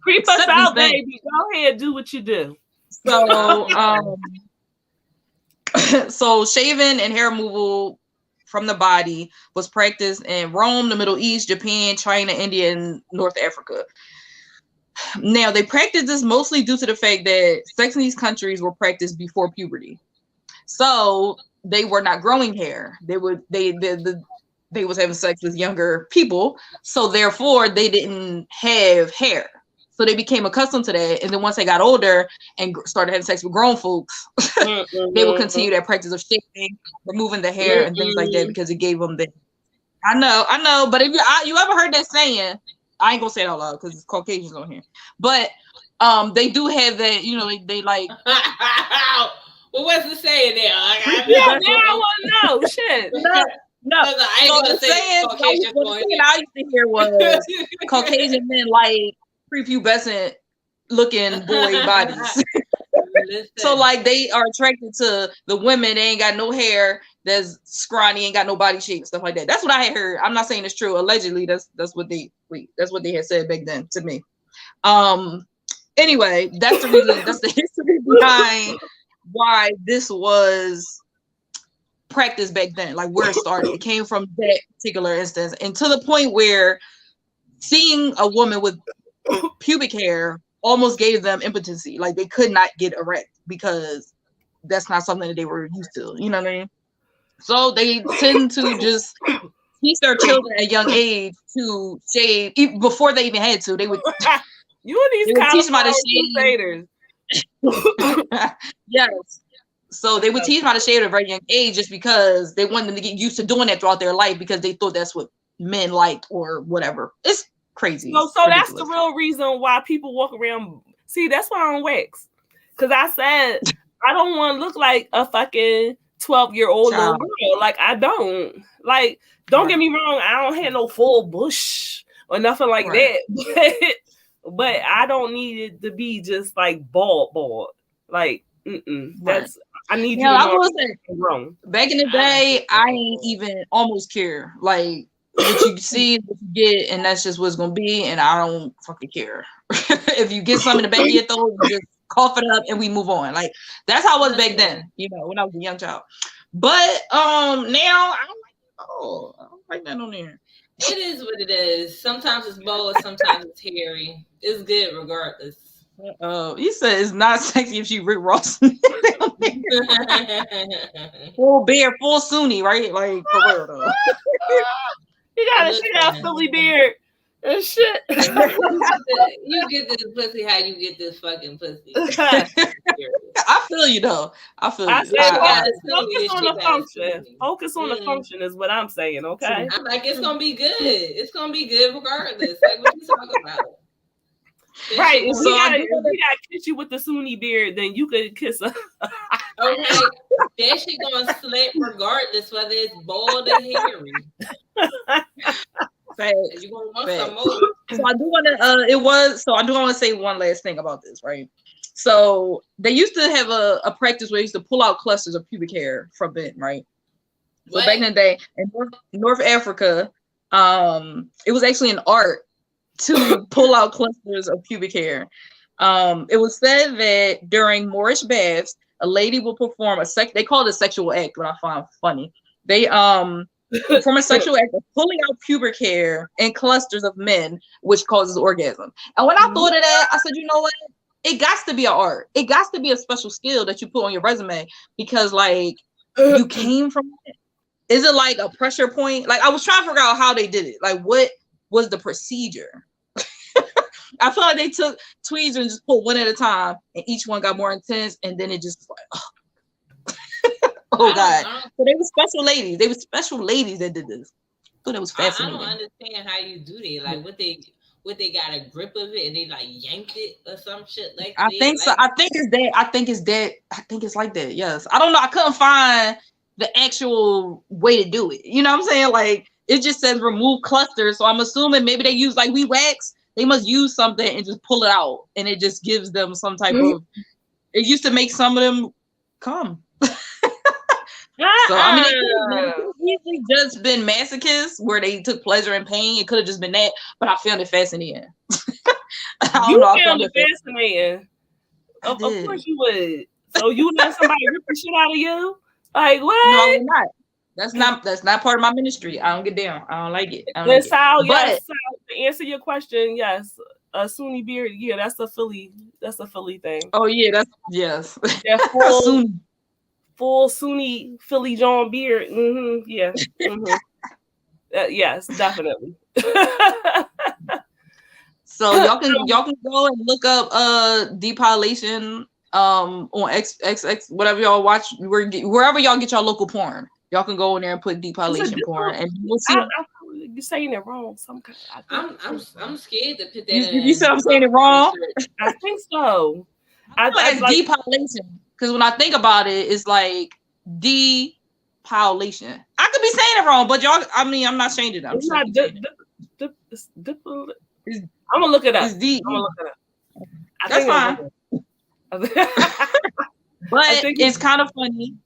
creep us out, baby. Go ahead, do what you do. So, so shaving and hair removal from the body was practiced in Rome, the Middle East, Japan, China, India, and North Africa. Now, they practiced this mostly due to the fact that sex in these countries were practiced before puberty. So they were not growing hair. They was having sex with younger people. So therefore, they didn't have hair. So they became accustomed to that. And then once they got older and started having sex with grown folks, they would continue that practice of shaving, removing the hair and things like that because it gave them the. I know. But if you ever heard that saying, I ain't gonna say it out loud because it's Caucasians on here. But they do have that, you know, they like. Well, what's the saying there? Yeah, now I want to know. Shit. No. I ain't gonna say Caucasian. The thing I used to hear was Caucasian men like prepubescent looking boy bodies. So like they are attracted to the women. They ain't got no hair, that's scrawny, ain't got no body shape, stuff like that. That's what I had heard. I'm not saying it's true. Allegedly, that's what they had said back then to me. Anyway, that's the reason. That's the history behind why this was practiced back then, like where it started. It came from that particular instance, and to the point where seeing a woman with pubic hair almost gave them impotency. Like they could not get erect because that's not something that they were used to. You know what I mean? So they tend to just teach their children at a young age to shave before they even had to. They would. You and these teach them how to shave. Yes. So they would teach them how to shave at a very young age just because they wanted them to get used to doing that throughout their life because they thought that's what men liked or whatever. It's crazy. So that's the real reason why people walk around. See, that's why I don't wax. Because I said I don't want to look like a fucking 12-year-old little girl. Like I don't. Like, don't get me wrong. I don't have no full bush or nothing like that. But I don't need it to be just like bald. Like, that's I need you to know I'm wrong. Back in the day, I ain't even almost care. Like what you see, what you get, and that's just what's gonna be, and I don't fucking care. If you get something in the back of your throat, just cough it up, and we move on. Like that's how it was back then, when I was a young child. But now I don't like that on there. It is what it is. Sometimes it's bold, sometimes it's hairy. It's good regardless. You said it's not sexy if she Rick Ross. Full beard, full Sunni, right? Like for real though. She got a Philly beard and shit. You get this pussy how you get this fucking pussy. I feel you though. I feel you. Focus on the function. Focus on the function is what I'm saying, okay? I'm like, it's gonna be good. It's gonna be good regardless. Like what you talking about? Right. If we gotta kiss you with the Sunni beard, then you could kiss her. Okay. That shit gonna slip regardless whether it's bald or hairy. You gonna want some more. So I do want to say one last thing about this, right? So they used to have a practice where they used to pull out clusters of pubic hair from men, right? So back in the day in North Africa, it was actually an art to pull out clusters of pubic hair. It was said that during Moorish baths, a lady will perform they call it a sexual act, what I find funny. They perform a sexual act of pulling out pubic hair in clusters of men, which causes orgasm. And when I thought of that, I said, you know what? It got to be an art. It got to be a special skill that you put on your resume because, like, you came from it. Is it like a pressure point? Like, I was trying to figure out how they did it. Like, what was the procedure? I feel like they took tweezers and just pulled one at a time, and each one got more intense, and then it just like, oh God. So they were special ladies. They were special ladies that did this. So that was fascinating. I don't understand how you do that. Like what they got a grip of it and they like yanked it or some shit like that. I think so. I think it's like that. Yes. I don't know. I couldn't find the actual way to do it. You know what I'm saying? Like it just says remove clusters. So I'm assuming maybe they use like we wax. They must use something and just pull it out, and it just gives them some type of. It used to make some of them come. So I mean, it could easily just been masochists where they took pleasure in pain. It could have just been that, but I found it fascinating. You found it fascinating. Of course you would. So you let somebody rip the shit out of you? Like what? No, I'm not. That's not part of my ministry. I don't get down. I don't like it. Sal, to answer your question, yes, a Sunni beard, yeah, that's a Philly thing. Oh yeah, yes. That full Sunni Philly John beard. Yeah. Yes, definitely. So y'all can go and look up Depilation on XX whatever y'all watch wherever y'all get your local porn. Y'all can go in there and put Depilation porn, and you'll see. You're saying it wrong. I'm scared to put that. You said I'm saying it wrong. I think so. I it's like depilation because when I think about it, it's like depilation. I could be saying it wrong, but y'all. I mean, I'm not changing it. I'm gonna look it up. I'm gonna look it up. That's fine. But it's kind of funny.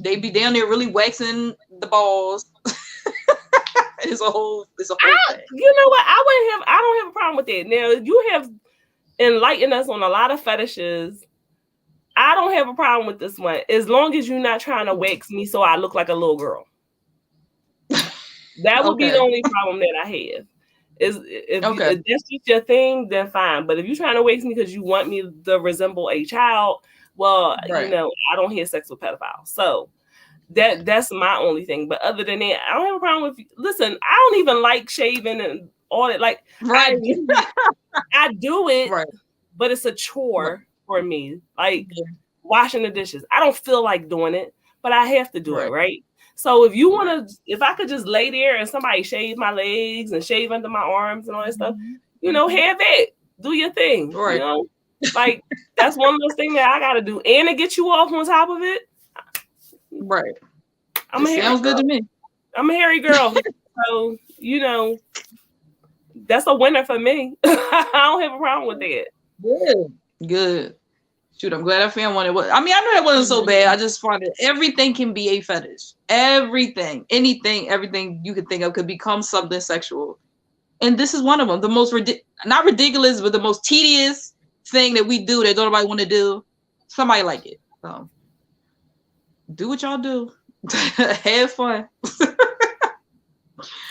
They be down there really waxing the balls. It's a whole thing. You know what? I don't have a problem with that. Now you have enlightened us on a lot of fetishes. I don't have a problem with this one as long as you're not trying to wax me so I look like a little girl. That would be the only problem that I have. If that's just your thing, then fine. But if you're trying to wax me because you want me to resemble a child, well, I don't have sex with pedophiles. So that's my only thing. But other than that, I don't have a problem with. Listen, I don't even like shaving and all that. Like I do it, but it's a chore for me. Like washing the dishes. I don't feel like doing it, but I have to do it, right? So if I could just lay there and somebody shave my legs and shave under my arms and all that stuff, have it. Do your thing. Right. You know? Like that's one of those things that I gotta do. And to get you off on top of it. Right. Sounds good to me. I'm a hairy girl. So, that's a winner for me. I don't have a problem with that. Good. Shoot, I'm glad I found one. I knew that wasn't so bad. I just find that everything can be a fetish. Everything, anything, everything you could think of could become something sexual. And this is one of them. The most not ridiculous, but the most tedious thing that we do that nobody want to do, somebody like it. So do what y'all do. Have fun.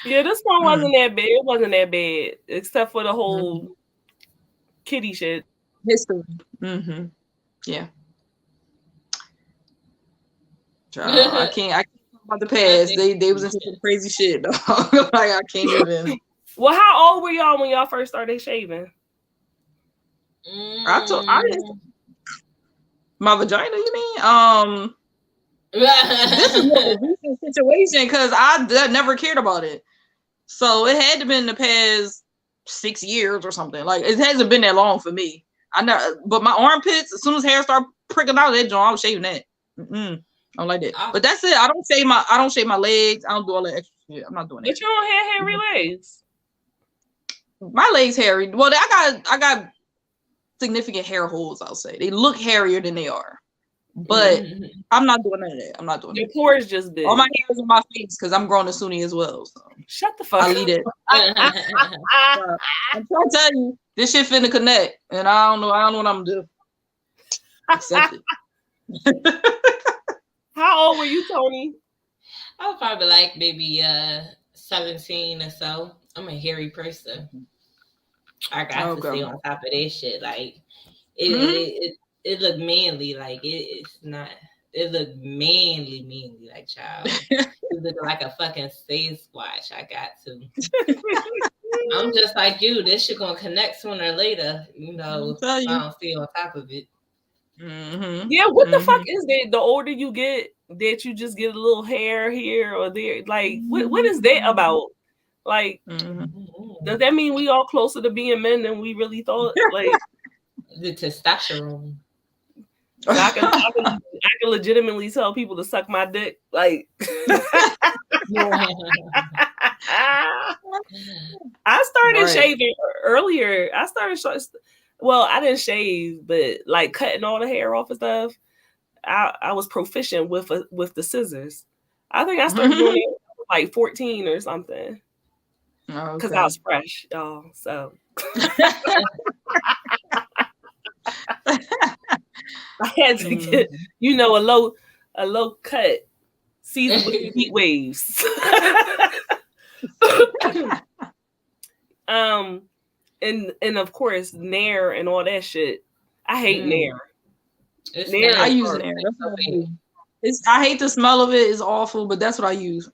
Yeah, this one wasn't that bad. It wasn't that bad, except for the whole kitty shit. History. Yeah. I can't talk about the past. They was into some crazy shit, dog. Like I can't even. Well, how old were y'all when y'all first started shaving? I didn't. My vagina, you mean? This is a recent situation because I never cared about it. So it had to been the past 6 years or something. Like it hasn't been that long for me. I know, but my armpits, as soon as hair started pricking out of that joint, I was shaving that. I don't like that. But that's it. I don't shave my legs. I don't do all that extra shit. I'm not doing that. But you don't have hairy legs. My legs hairy. Well, I got significant hair holes, I'll say. They look hairier than they are. But I'm not doing none of that. I'm not doing your pores just big. All my hair is on my face because I'm growing a Sunni as well. So shut the fuck up. I leave it. I'm trying to tell you, this shit finna connect. And I don't know what I'm gonna do. Accept it. How old were you, Tony? I was probably like maybe 17 or so. I'm a hairy person. I got to stay on top of that shit. Like it looked manly. Like it's not. It looked manly. Like child. It looked like a fucking Sasquatch. I got to. I'm just like you. This shit gonna connect sooner or later. You know, I don't stay on top of it. Yeah, what the fuck is that? The older you get, that you just get a little hair here or there. Like, what is that about? Like, does that mean we all closer to being men than we really thought? Like, the testosterone. So I can legitimately tell people to suck my dick. Like, I started shaving earlier. Well, I didn't shave, but like cutting all the hair off and stuff. I was proficient with the scissors. I think I started doing it like 14 or something. Because I was fresh, y'all. So I had to get, a low cut seasoned with heat waves. And of course Nair and all that shit. I hate Nair. I use Nair. I hate the smell of it. It's awful, but that's what I use.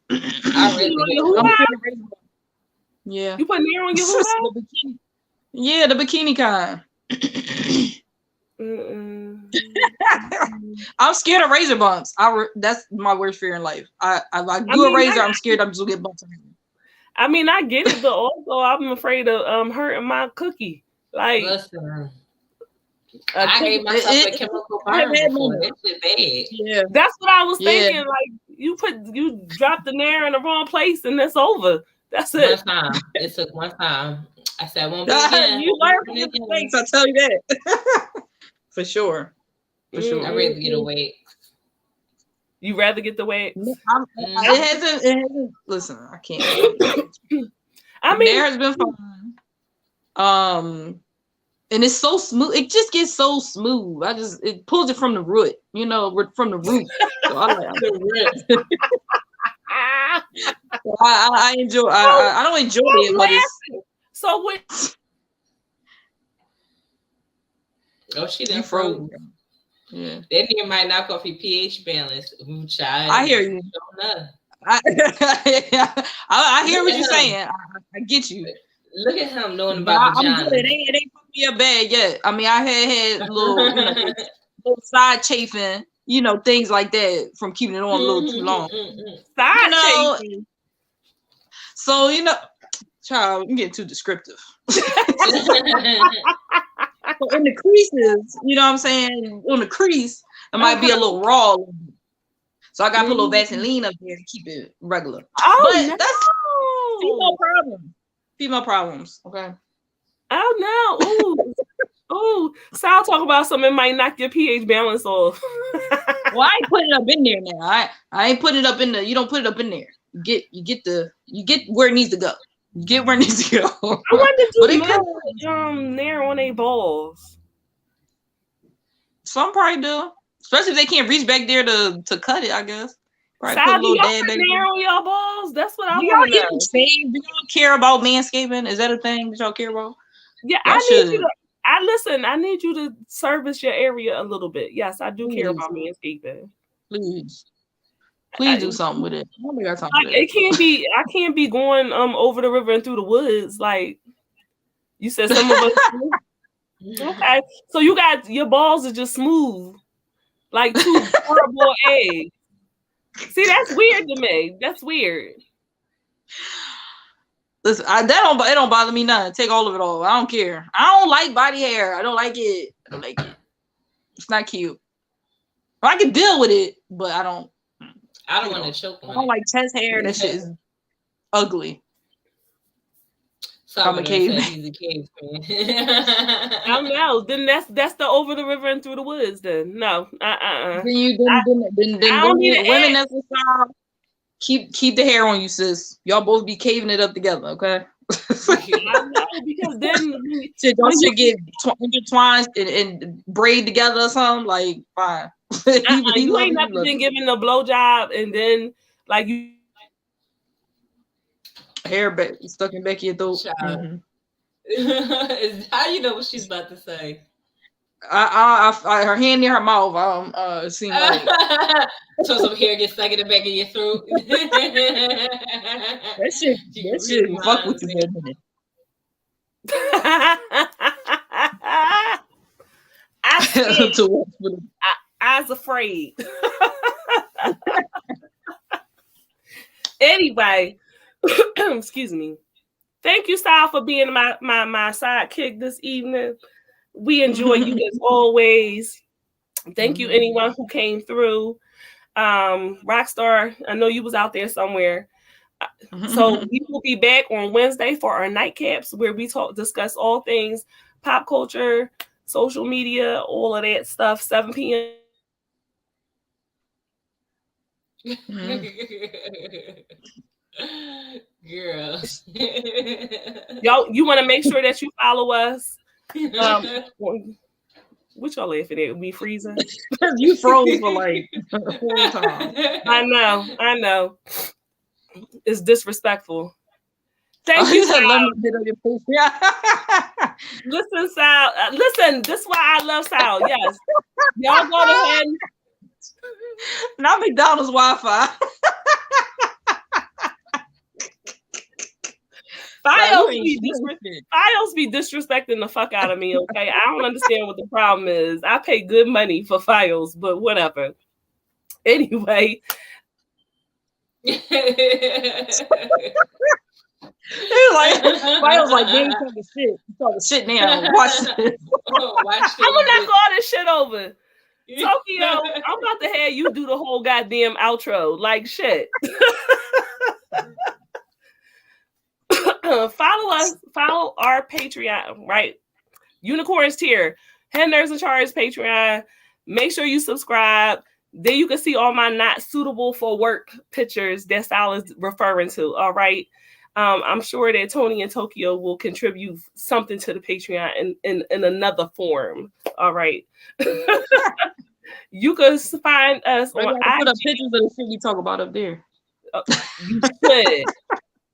Yeah. You put Nair on your hood? Yeah, the bikini kind. I'm scared of razor bumps. That's my worst fear in life. I do a razor. I'm scared I'm just gonna get bumps. I mean, I get it, but also I'm afraid of hurting my cookie. Like, listen, I gave myself a chemical burn before. That shit bad. Yeah, that's what I was thinking. Like, you drop the Nair in the wrong place and it's over. That's it. One time. It took one time. I said, won't be again. You learn from your mistakes, I tell you that. For sure. For sure. I'd rather get away. You rather get the way? It hasn't. Listen, I can't. I mean, there has been fun. And it's so smooth. It just gets so smooth. It pulls it from the root. From the root. So I like the root. I enjoy. I don't enjoy it, but it's. So what? Oh, she done froze. Yeah. That nigga might knock off your pH balance. Ooh, child. I hear you. I hear what you're saying. I get you. Look at him knowing about vagina. It ain't put me up bad yet. I mean, I had little, little side chafing, things like that from keeping it on a little too long. Side chafing. So, child, you get too descriptive. So in the creases, you know what I'm saying? On the crease, it might be a little raw. So I got to put a little Vaseline up there to keep it regular. But that's female problems. Female problems. Okay. Oh no. Ooh. Sal talk about something might knock your pH balance off. Well, I ain't putting it up in there now. I ain't putting it up in there. You don't put it up in there. You get where it needs to go. Get where it needs to go. I wonder if you Nair on their balls. Some probably do, especially if they can't reach back there to cut it. I guess. Probably put a Sal, do little y'all dab put back nair there. on y'all balls? That's what I Do want to y'all know. even shave? Do y'all care about manscaping? Is that a thing that y'all care about? Yeah, Y'all I need should. you to. I need you to service your area a little bit. Yes, I do care Please, about manscaping. please do something with it. Nobody got time for Like that. it can't be. I can't be going over the river and through the woods. Like you said, some of us. Okay, so you got your balls are just smooth, like two hard-boiled eggs. See, that's weird to me. That's weird. Listen, it don't bother me none. Take all of it all. I don't care. I don't like body hair. I don't like it. It's not cute. I can deal with it, but I don't. I don't want to choke on it. I don't like chest hair. That shit is ugly. I'm a caveman. He's a caveman. I don't know. Then that's the over the river and through the woods. Then no. Then women that's the style. Keep the hair on you, sis. Y'all both be caving it up together, okay? I know, because then y'all should get intertwined and braid together or something. Like, fine. You ain't never been given a blowjob and then like you hair stuck in back of your throat. Mm-hmm. How you know what she's about to say? Her hand near her mouth. It seemed like so some hair gets stuck in the back of your throat. that shit fuck with you for a minute. I was afraid. Anyway, excuse me. Thank you, Sal, for being my sidekick this evening. We enjoy you as always. Thank you, anyone who came through. Rockstar, I know you was out there somewhere. So we will be back on Wednesday for our nightcaps where we discuss all things pop culture, social media, all of that stuff. 7 p.m. Girl. Yo, you want to make sure that you follow us. What y'all laughing at? Me freezing? You froze for like a whole time. I know. It's disrespectful. Thank you, Sal. Listen, Sal. Listen, this is why I love Sal. Yes. Y'all go ahead. Not McDonald's Wi-Fi. Files be disrespecting the fuck out of me, okay? I don't understand what the problem is. I pay good money for Files, but whatever. Anyway. Files like, man, you talking shit. You talking shit now. Watch this. I'm gonna knock all this shit over. Tokyo, I'm about to have you do the whole goddamn outro. Like shit. Follow our Patreon, right? Unicorns Tier, Head Nerds in Charge Patreon. Make sure you subscribe. Then you can see all my not suitable for work pictures that Sal is referring to. All right. I'm sure that Tony and Tokyo will contribute something to the Patreon in another form. All right. You can find us on IG. Put up pictures of the shit we talk about up there. You should.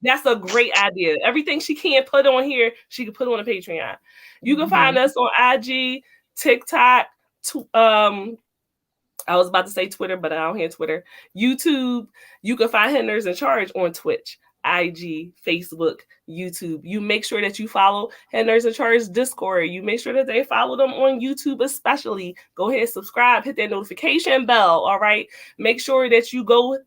That's a great idea. Everything she can't put on here, she can put on a Patreon. You can find us on IG, TikTok, I was about to say Twitter, but I don't have Twitter. YouTube. You can find Head Nerds in Charge on Twitch, IG, Facebook, YouTube. You make sure that you follow Head Nerds in Charge Discord. You make sure that they follow them on YouTube especially. Go ahead, subscribe, hit that notification bell, all right? Make sure that you go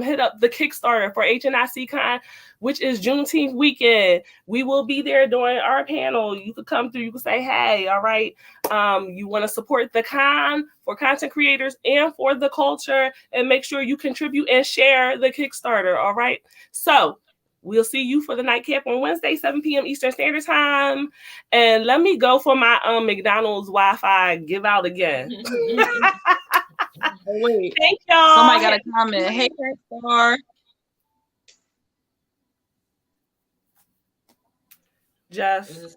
hit up the Kickstarter for HNIC Con, which is Juneteenth weekend. We will be there during our panel. You could come through, you could say, hey, all right. You want to support the con for content creators and for the culture, and make sure you contribute and share the Kickstarter, all right? So we'll see you for the nightcap on Wednesday, 7 p.m. Eastern Standard Time. And let me go for my McDonald's Wi-Fi give out again. Wait. Thank y'all. Somebody got a comment. Hey, Star. Just